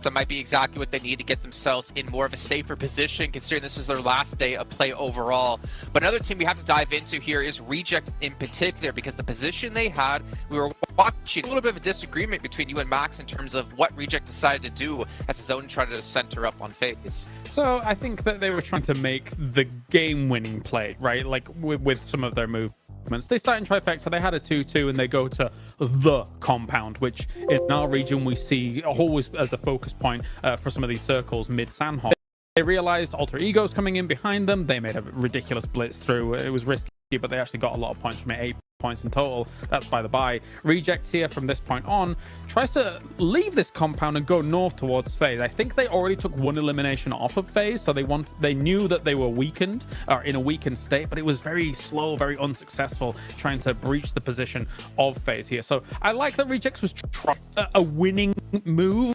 That might be exactly what they need to get themselves in more of a safer position, considering this is their last day of play overall. But another team we have to dive into here is Reject in particular, because the position they had, we were watching a little bit of a disagreement between you and Max in terms of what Reject decided to do as his own tried to center up on FaZe. So I think that they were trying to make the game-winning play, right? Like with some of their moves. They start in Trifecta, they had a 2-2, and they go to the compound, which in our region we see always as a focus point for some of these circles mid-Sandhog. They realized Alter Ego's coming in behind them. They made a ridiculous blitz through. It was risky, but they actually got a lot of points from it. 8 points in total. That's by the by. Rejects here from this point on tries to leave this compound and go north towards FaZe. I think they already took one elimination off of FaZe, so they knew that they were weakened or in a weakened state, but it was very slow, very unsuccessful trying to breach the position of FaZe here. So I like that Rejects was trying a winning move,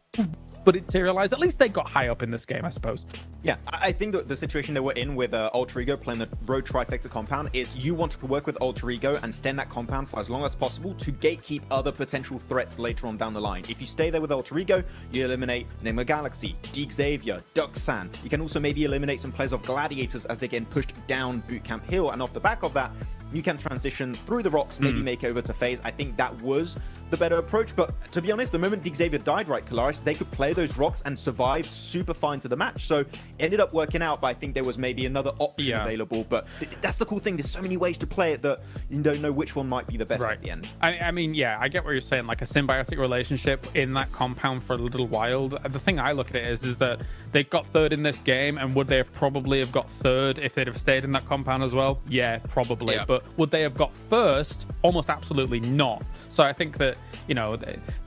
but it materialized. At least they got high up in this game, I suppose. Yeah, I think that the situation they were in with Alter Ego playing the Road Trifecta compound is you want to work with Alter Ego and stay in that compound for as long as possible to gatekeep other potential threats later on down the line. If you stay there with Alter Ego, you eliminate Nigma Galaxy, Deke Xavier, Duxan. You can also maybe eliminate some players of Gladiators as they get pushed down Bootcamp Hill, and off the back of that, you can transition through the rocks, maybe make over to FaZe. I think that was the better approach, but to be honest, the moment Deke Xavier died, right, Kalaris, they could play those rocks and survive super fine to the match. So it ended up working out, but I think there was maybe another option available. But that's the cool thing. There's so many ways to play it that you don't know which one might be the best at the end. I mean, yeah, I get what you're saying, like a symbiotic relationship in that compound for a little while. The thing I look at it is that they got third in this game, and would they have probably have got third if they'd have stayed in that compound as well? Yeah, probably. Yeah. But would they have got first? Almost absolutely not. So I think that, you know,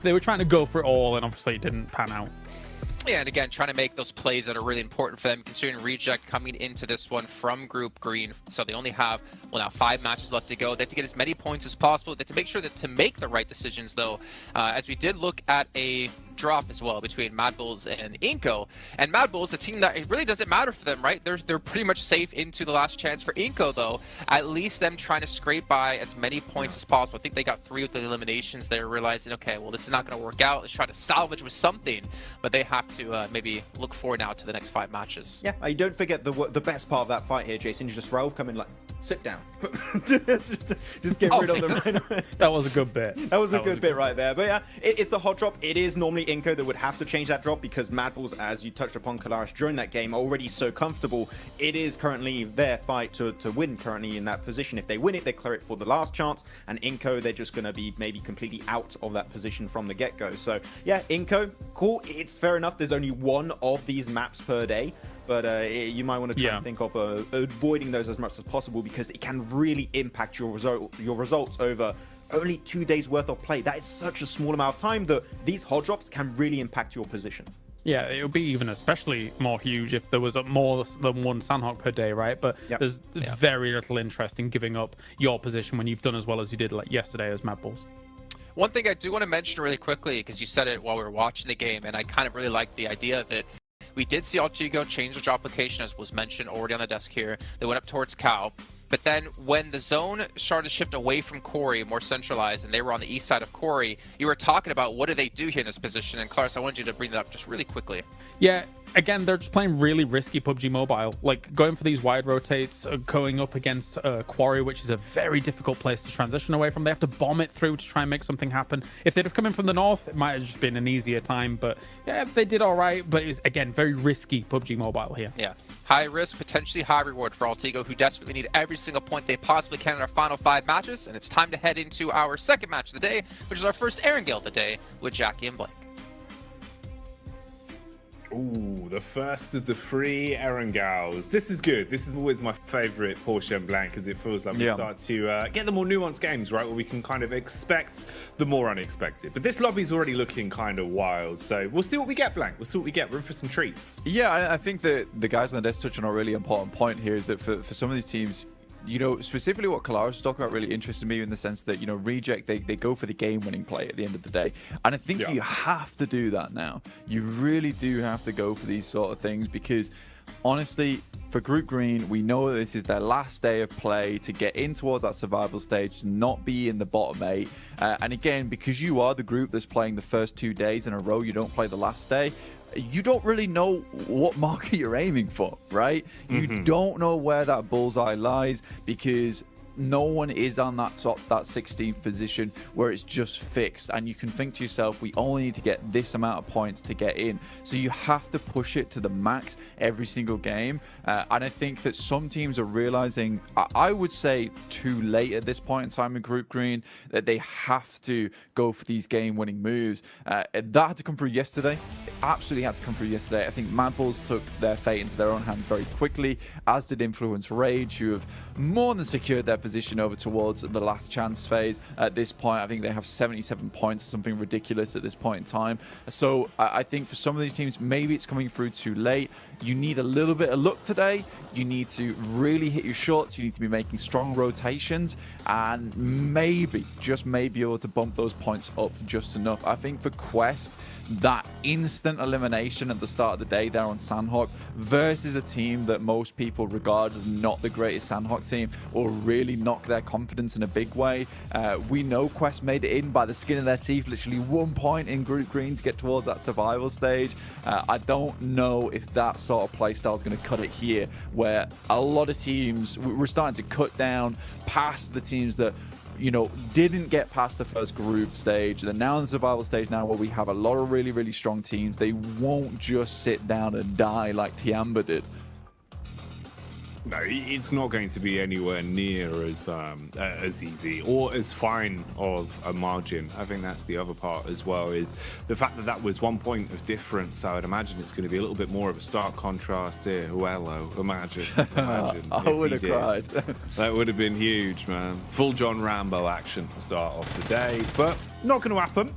they were trying to go for it all, and obviously it didn't pan out. Yeah, and again, trying to make those plays that are really important for them, considering Reject coming into this one from Group Green. So they only have, well, now 5 matches left to go. They have to get as many points as possible. They have to make sure that to make the right decisions, though, as we did look at a drop as well between Mad Bulls and Inko. And Mad Bulls, a team that it really doesn't matter for them, right? They're pretty much safe into the last chance. For Inko, though, at least them trying to scrape by as many points as possible. I think they got 3 with the eliminations. They're realizing, okay, well, this is not going to work out. Let's try to salvage with something, but they have to maybe look forward now to the next 5 matches. Yeah, don't forget the best part of that fight here, Jason, is just Raouf coming like, sit down. just get rid of them right away. That was a good bit. That was a good bit right there. But yeah, it's a hot drop. It is normally Inko that would have to change that drop because Mad Bulls, as you touched upon, Kalaris, during that game, are already so comfortable. It is currently their fight to win currently in that position. If they win it, they clear it for the last chance. And Inko, they're just going to be maybe completely out of that position from the get-go. So yeah, Inko, cool. It's fair enough. There's only 1 of these maps per day. But you might want to try and think of avoiding those as much as possible because it can really impact your results over only 2 days worth of play. That is such a small amount of time that these hot drops can really impact your position. Yeah, it would be even especially more huge if there was more than 1 Sandhawk per day, right? But there's very little interest in giving up your position when you've done as well as you did like yesterday as Mad Bulls. One thing I do want to mention really quickly, because you said it while we were watching the game, and I kind of really liked the idea of it. We did see Alter Ego change the drop location, as was mentioned already on the desk here. They went up towards Cow. But then when the zone started to shift away from Quarry, more centralized, and they were on the east side of Quarry, you were talking about what do they do here in this position. And Clarus, I wanted you to bring that up just really quickly. Yeah, again, they're just playing really risky PUBG Mobile. Like going for these wide rotates, going up against Quarry, which is a very difficult place to transition away from. They have to bomb it through to try and make something happen. If they'd have come in from the north, it might have just been an easier time. But yeah, they did all right. But it's, again, very risky PUBG Mobile here. Yeah. High risk, potentially high reward for Alter Ego, who desperately need every single point they possibly can in our final 5 matches. And it's time to head into our second match of the day, which is our first Erangel of the day with Jackie and Blake. Ooh, the first of the 3 Erangals. This is good. This is always my favorite PUBGM Blank, because it feels like we start to get the more nuanced games, right, where we can kind of expect the more unexpected. But this lobby's already looking kind of wild, so we'll see what we get, Blank. We'll see what we get. We're in for some treats. Yeah, I think that the guys on the desk touch on a really important point here, is that for some of these teams, you know, specifically what Kalaris was talking about really interested me, in the sense that, you know, Reject, they go for the game-winning play at the end of the day. And I think you have to do that now. You really do have to go for these sort of things, because honestly, for Group Green, we know that this is their last day of play to get in towards that survival stage, not be in the bottom 8. And again, because you are the group that's playing the first 2 days in a row, you don't play the last day, you don't really know what marker you're aiming for, right? You don't know where that bullseye lies, because no one is on that 16th position where it's just fixed, and you can think to yourself, we only need to get this amount of points to get in. So you have to push it to the max every single game, and I think that some teams are realizing, I would say too late at this point in time in Group Green, that they have to go for these game-winning moves. That had to come through yesterday. It absolutely had to come through yesterday. I think Mad Bulls took their fate into their own hands very quickly, as did Influence Rage, who have more than secured their position over towards the last chance phase. At this point, I think they have 77 points, something ridiculous at this point in time. So I think for some of these teams, maybe it's coming through too late. You need a little bit of luck today. You need to really hit your shots. You need to be making strong rotations, and maybe, just maybe, able to bump those points up just enough. I think for Quest, that instant elimination at the start of the day there on Sandhawk versus a team that most people regard as not the greatest Sandhawk team, will really knock their confidence in a big way. We know Quest made it in by the skin of their teeth, literally 1 point in Group Green to get towards that survival stage. I don't know if that sort of playstyle is going to cut it here, where a lot of teams, we're starting to cut down past the teams that, you know, didn't get past the first group stage. They're now in the survival stage now, where we have a lot of really, really strong teams. They won't just sit down and die like Tiamba did. No, it's not going to be anywhere near as easy or as fine of a margin. I think that's the other part as well, is the fact that that was 1 point of difference. I would imagine it's going to be a little bit more of a stark contrast here. Hello, imagine I would have cried. That would have been huge, man. Full John Rambo action to start off the day, but not going to happen.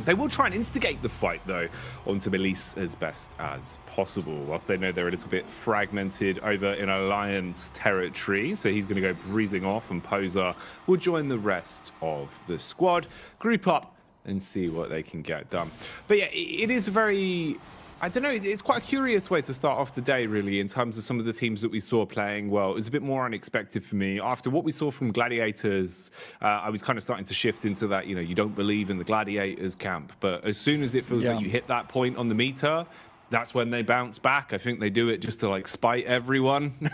They will try and instigate the fight, though, onto Melise as best as possible, whilst they know they're a little bit fragmented over in Alliance territory. So he's going to go breezing off, and Poser will join the rest of the squad, group up and see what they can get done. But yeah, it is very, I don't know, it's quite a curious way to start off the day, really, in terms of some of the teams that we saw playing well. It was a bit more unexpected for me. After what we saw from Gladiators, I was kind of starting to shift into that, you know, you don't believe in the Gladiators camp. But as soon as it feels like you hit that point on the meter, that's when they bounce back. I think they do it just to, like, spite everyone.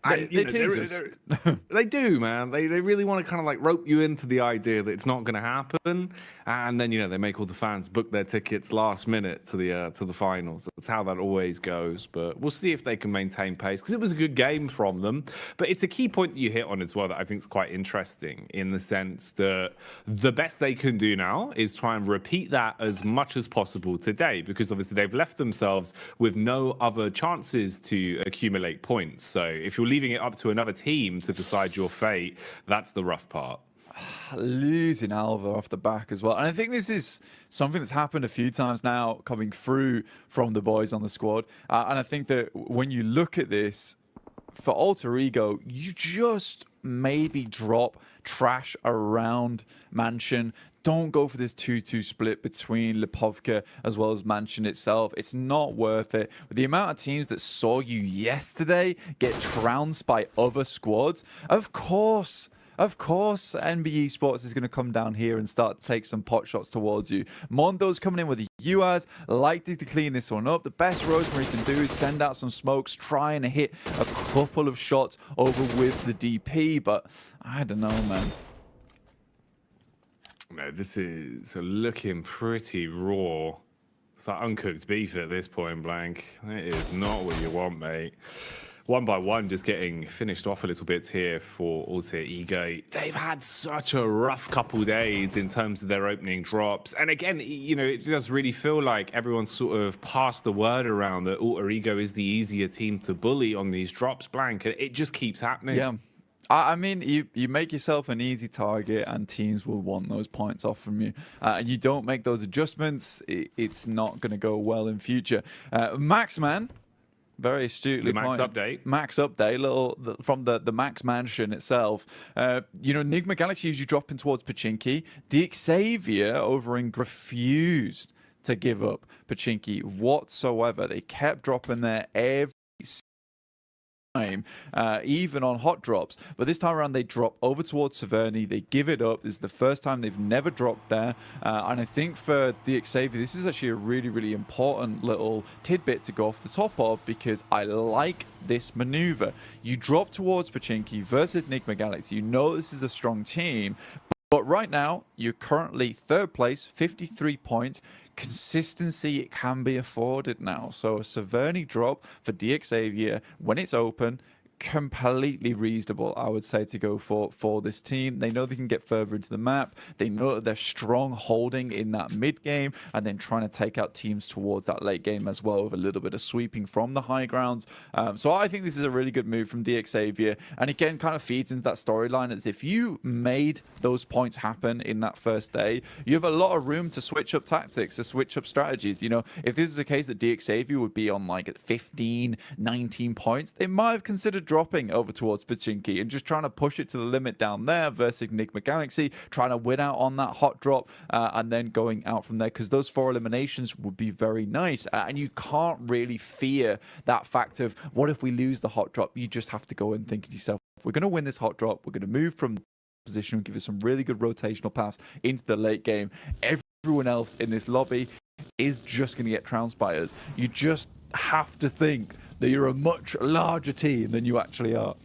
They do, man. They really want to kind of like rope you into the idea that it's not going to happen, and then, you know, they make all the fans book their tickets last minute to the finals. That's how that always goes. But we'll see if they can maintain pace, because it was a good game from them. But it's a key point that you hit on as well that I think is quite interesting, in the sense that the best they can do now is try and repeat that as much as possible today, because obviously they've left themselves with no other chances to accumulate points. So if you're leaving it up to another team to decide your fate, that's the rough part. Losing Alva off the back as well. And I think this is something that's happened a few times now coming through from the boys on the squad. And I think that when you look at this, for Alter Ego, you just maybe drop trash around Mansion. Don't go for this 2-2 split between Lipovka as well as Mansion itself. It's not worth it. With the amount of teams that saw you yesterday get trounced by other squads, of course, NBE Sports is going to come down here and start to take some pot shots towards you. Mondo's coming in with the UAS, likely to clean this one up. The best Rosemary can do is send out some smokes, try and hit a couple of shots over with the DP, but I don't know, man. No, this is looking pretty raw. It's like uncooked beef at this point blank. It is not what you want, mate. one by one, just getting finished off a little bit here for Alter Ego. They've had such a rough couple days in terms of their opening drops. And again, you know, it does really feel like everyone's sort of passed the word around that Alter Ego is the easier team to bully on these drops, Blank. And it just keeps happening. Yeah. I mean, you make yourself an easy target and teams will want those points off from you. And you don't make those adjustments, it's not going to go well in future. Maxman, very astutely Max update. Max update, from the Max Mansion itself. You know, Enigma Galaxy usually dropping towards Pachinki. Xavier over in refused to give up Pachinki whatsoever. They kept dropping there every time, even on hot drops. But this time around, they drop over towards Severny. They give it up. This is the first time they've never dropped there. And I think for Xavier, this is actually a really, really important little tidbit to go off the top of, because I like this maneuver. You drop towards Pachinki versus Enigma Galaxy. You know this is a strong team. But right now, you're currently third place, 53 points. Consistency, it can be afforded now. So a Severny drop for Xavier when it's open, completely reasonable, I would say, to go for this team. They know they can get further into the map. They know that they're strong holding in that mid game and then trying to take out teams towards that late game as well, with a little bit of sweeping from the high grounds. So I think this is a really good move from Xavier, and again kind of feeds into that storyline, as if you made those points happen in that first day, you have a lot of room to switch up tactics, to switch up strategies. You know, if this is a case that Xavier would be on like at 15, 19 points, they might have considered dropping over towards Pachinki and just trying to push it to the limit down there versus Enigma Galaxy, trying to win out on that hot drop and then going out from there, because those 4 eliminations would be very nice. And you can't really fear that fact of, what if we lose the hot drop? You just have to go and think to yourself, we're going to win this hot drop, we're going to move from position and give us some really good rotational paths into the late game. Everyone else in this lobby is just going to get trounced by us. You just have to think that you're a much larger team than you actually are.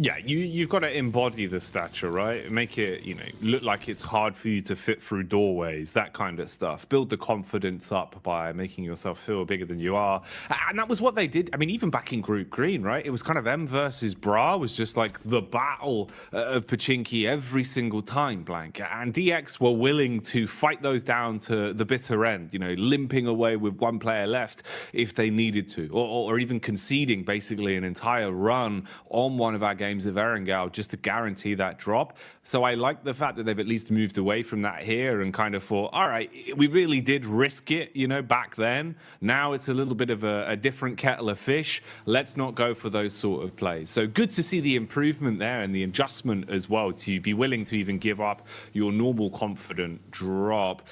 Yeah, you've got to embody the stature, right? Make it, you know, look like it's hard for you to fit through doorways, that kind of stuff. Build the confidence up by making yourself feel bigger than you are. And that was what they did. I mean, even back in Group Green, right? It was kind of them versus Bra, was just like the battle of Pachinki every single time, Blank. And DX were willing to fight those down to the bitter end, you know, limping away with one player left if they needed to, or even conceding basically an entire run on one of our games of Erangel just to guarantee that drop. So I like the fact that they've at least moved away from that here and kind of thought, all right, we really did risk it, you know, back then. Now it's a little bit of a different kettle of fish. Let's not go for those sort of plays. So good to see the improvement there and the adjustment as well, to be willing to even give up your normal confident drop.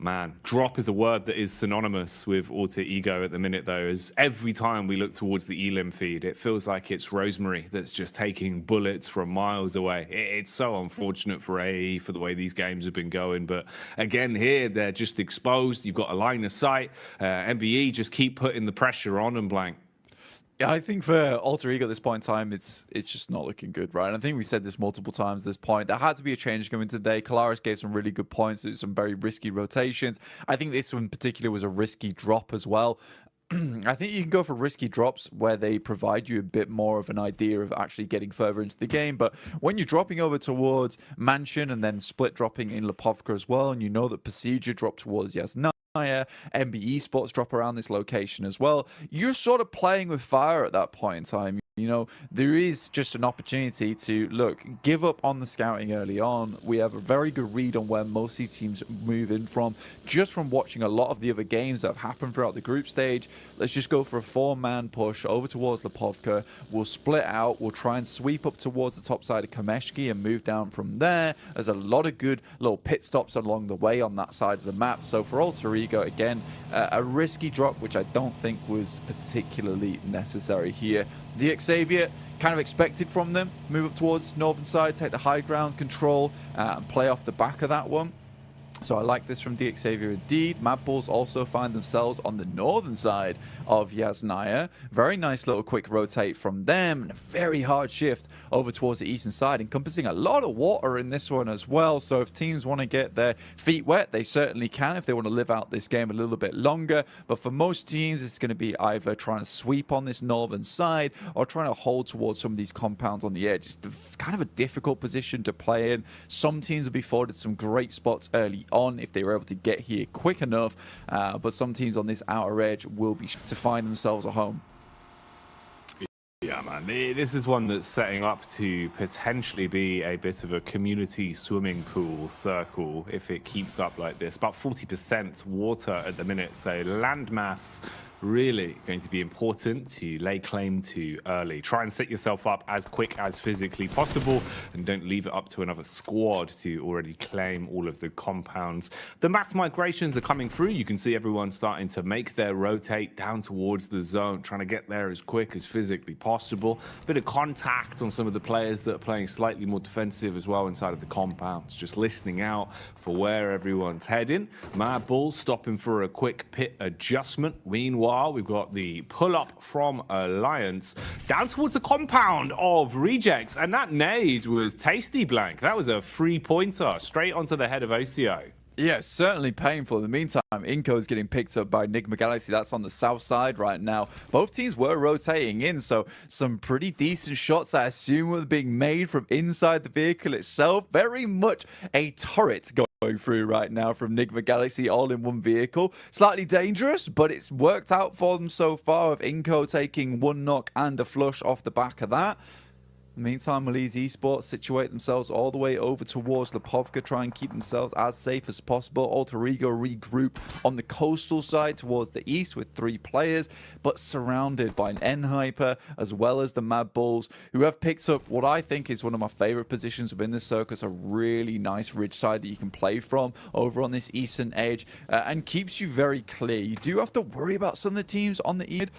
Man, drop is a word that is synonymous with Alter Ego at the minute, though, as every time we look towards the Elim feed, it feels like it's Rosemary that's just taking bullets from miles away. It's so unfortunate for AE for the way these games have been going. But again, here, they're just exposed. You've got a line of sight. MBE just keep putting the pressure on them, Blank. Yeah, I think for Alter Ego at this point in time, it's just not looking good, right? And I think we said this multiple times at this point. There had to be a change coming today. Kalaris gave some really good points, some very risky rotations. I think this one in particular was a risky drop as well. I think you can go for risky drops where they provide you a bit more of an idea of actually getting further into the game. But when you're dropping over towards Mansion and then split dropping in Lipovka as well, and you know that Procedure dropped towards Yasna, MBE Sports drop around this location as well, you're sort of playing with fire at that point in time. You know, there is just an opportunity to, look, give up on the scouting early on. We have a very good read on where most of these teams move in from, just from watching a lot of the other games that have happened throughout the group stage. Let's just go for a 4-man push over towards Lipovka. We'll split out. We'll try and sweep up towards the top side of Kameshki and move down from there. There's a lot of good little pit stops along the way on that side of the map. So for Alter Ego, again, a risky drop, which I don't think was particularly necessary here. Xavier, kind of expected from them. Move up towards northern side, take the high ground, control, and play off the back of that one. So I like this from DXavier indeed. Mad Bulls also find themselves on the northern side of Yasnaya. Very nice little quick rotate from them, and a very hard shift over towards the eastern side, encompassing a lot of water in this one as well. So if teams want to get their feet wet, they certainly can if they want to live out this game a little bit longer. But for most teams, it's going to be either trying to sweep on this northern side or trying to hold towards some of these compounds on the edge. It's kind of a difficult position to play in. Some teams will be afforded some great spots early on if they were able to get here quick enough, but some teams on this outer edge will be to find themselves a home. Yeah, man, this is one that's setting up to potentially be a bit of a community swimming pool circle if it keeps up like this. About 40% water at the minute, so landmass really going to be important to lay claim to early. Try and set yourself up as quick as physically possible and don't leave it up to another squad to already claim all of the compounds. The mass migrations are coming through. You can see everyone starting to make their rotate down towards the zone, trying to get there as quick as physically possible. Bit of contact on some of the players that are playing slightly more defensive as well inside of the compounds, just listening out for where everyone's heading. Mad Bulls stopping for a quick pit adjustment. Meanwhile, we've got the pull-up from Alliance down towards the compound of Rejects, and that nade was tasty, Blank. That was a free-pointer straight onto the head of OCO. Yeah, certainly painful. In the meantime, Inco is getting picked up by Enigma Galaxy. That's on the south side right now. Both teams were rotating in, so some pretty decent shots, I assume, were being made from inside the vehicle itself. Very much a turret going through right now from Enigma Galaxy, all in one vehicle. Slightly dangerous, but it's worked out for them so far, with Inco taking one knock and a flush off the back of that. In the meantime, Malise Esports situate themselves all the way over towards Lipovka, try and keep themselves as safe as possible. Alter Ego regroup on the coastal side towards the east with 3 players, but surrounded by an N-Hyper as well as the Mad Bulls, who have picked up what I think is one of my favorite positions within the circus, a really nice ridge side that you can play from over on this eastern edge, and keeps you very clear. You do have to worry about some of the teams on the east.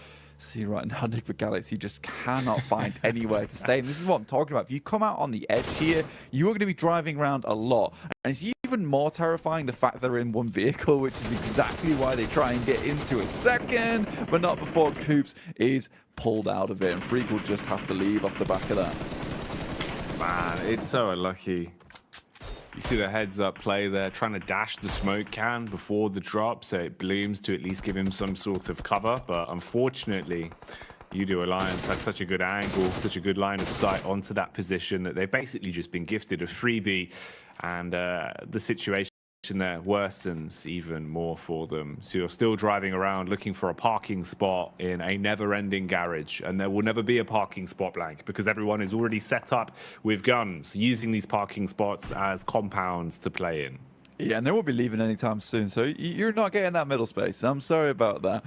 See right now, Enigma Galaxy just cannot find anywhere to stay. And this is what I'm talking about. If you come out on the edge here, you are going to be driving around a lot. And it's even more terrifying the fact they're in one vehicle, which is exactly why they try and get into a second, but not before Coops is pulled out of it. And Freak will just have to leave off the back of that. Man, it's so unlucky. You see the heads-up play there, trying to dash the smoke can before the drop, so it blooms to at least give him some sort of cover. But unfortunately, Udo Alliance had such a good angle, such a good line of sight onto that position that they've basically just been gifted a freebie, and the situation there worsens even more for them. So you're still driving around looking for a parking spot in a never-ending garage, and there will never be a parking spot, Blank, because everyone is already set up with guns, using these parking spots as compounds to play in. Yeah, and they won't be leaving anytime soon, so you're not getting that middle space. I'm sorry about that.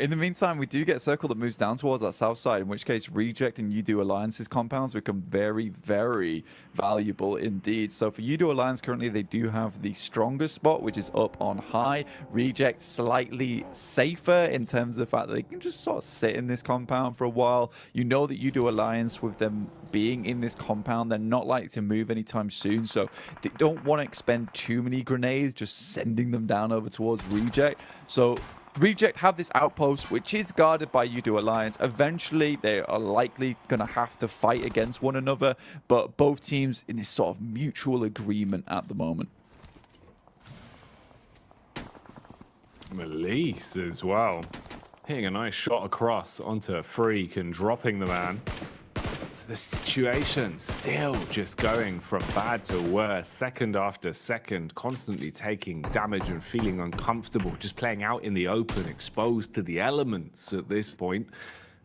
In the meantime, we do get a circle that moves down towards that south side, in which case Reject and Udo Alliance's compounds become very, very valuable indeed. So for Udo Alliance, currently they do have the strongest spot, which is up on high. Reject slightly safer in terms of the fact that they can just sort of sit in this compound for a while. You know that Udo Alliance, with them being in this compound, they're not likely to move anytime soon, so they don't want to expend too many grenades just sending them down over towards Reject. So Reject have this outpost, which is guarded by Udo Alliance. Eventually, they are likely going to have to fight against one another, but both teams in this sort of mutual agreement at the moment. Malise as well, hitting a nice shot across onto Freak and dropping the man. So the situation still just going from bad to worse, second after second, constantly taking damage and feeling uncomfortable, just playing out in the open, exposed to the elements at this point.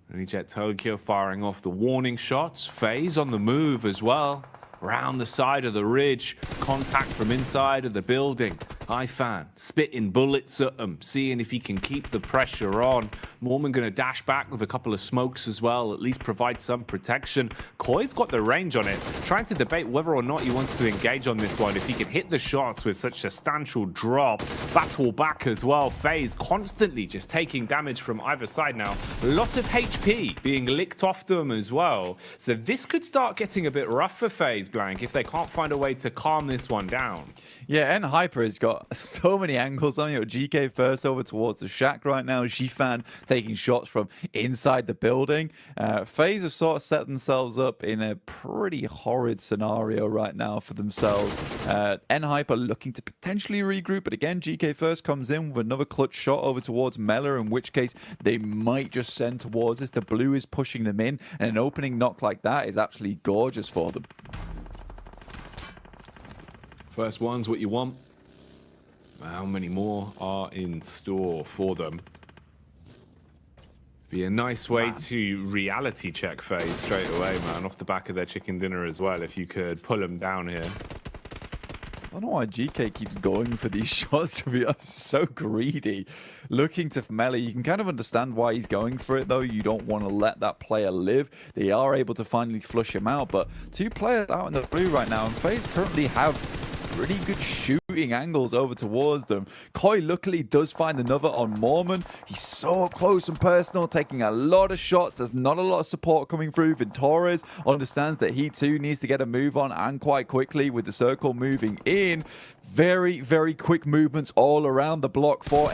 Reject Tokyo firing off the warning shots. FaZe on the move as well. Round the side of the ridge, contact from inside of the building. Fan spitting bullets at him, seeing if he can keep the pressure on. Mormon going to dash back with a couple of smokes as well, at least provide some protection. Koi's got the range on it, trying to debate whether or not he wants to engage on this one. If he can hit the shots with such a substantial drop, battle back as well. FaZe constantly just taking damage from either side now. A lot of HP being licked off them as well. So this could start getting a bit rough for FaZe, Blank, if they can't find a way to calm this one down. Yeah, and Hyper has got so many angles on you. GK first over towards the shack right now. Fan taking shots from inside the building. FaZe have sort of set themselves up in a pretty horrid scenario right now for themselves. Hyper looking to potentially regroup, but again, GK first comes in with another clutch shot over towards Mela, in which case they might just send towards this. The blue is pushing them in, and an opening knock like that is absolutely gorgeous for them. First one's what you want. How many more are in store for them? Be a nice way to reality check FaZe straight away, man, off the back of their chicken dinner as well, if you could pull them down here. I don't know why GK keeps going for these shots, to be honest. So greedy. Looking to Mela, you can kind of understand why he's going for it, though. You don't want to let that player live. They are able to finally flush him out, but two players out in the blue right now, and FaZe currently have pretty good shooting angles over towards them. Koi luckily does find another on Mormon. He's so up close and personal, taking a lot of shots. There's not a lot of support coming through. Ventores understands that he too needs to get a move on, and quite quickly with the circle moving in. Very, very quick movements all around the block for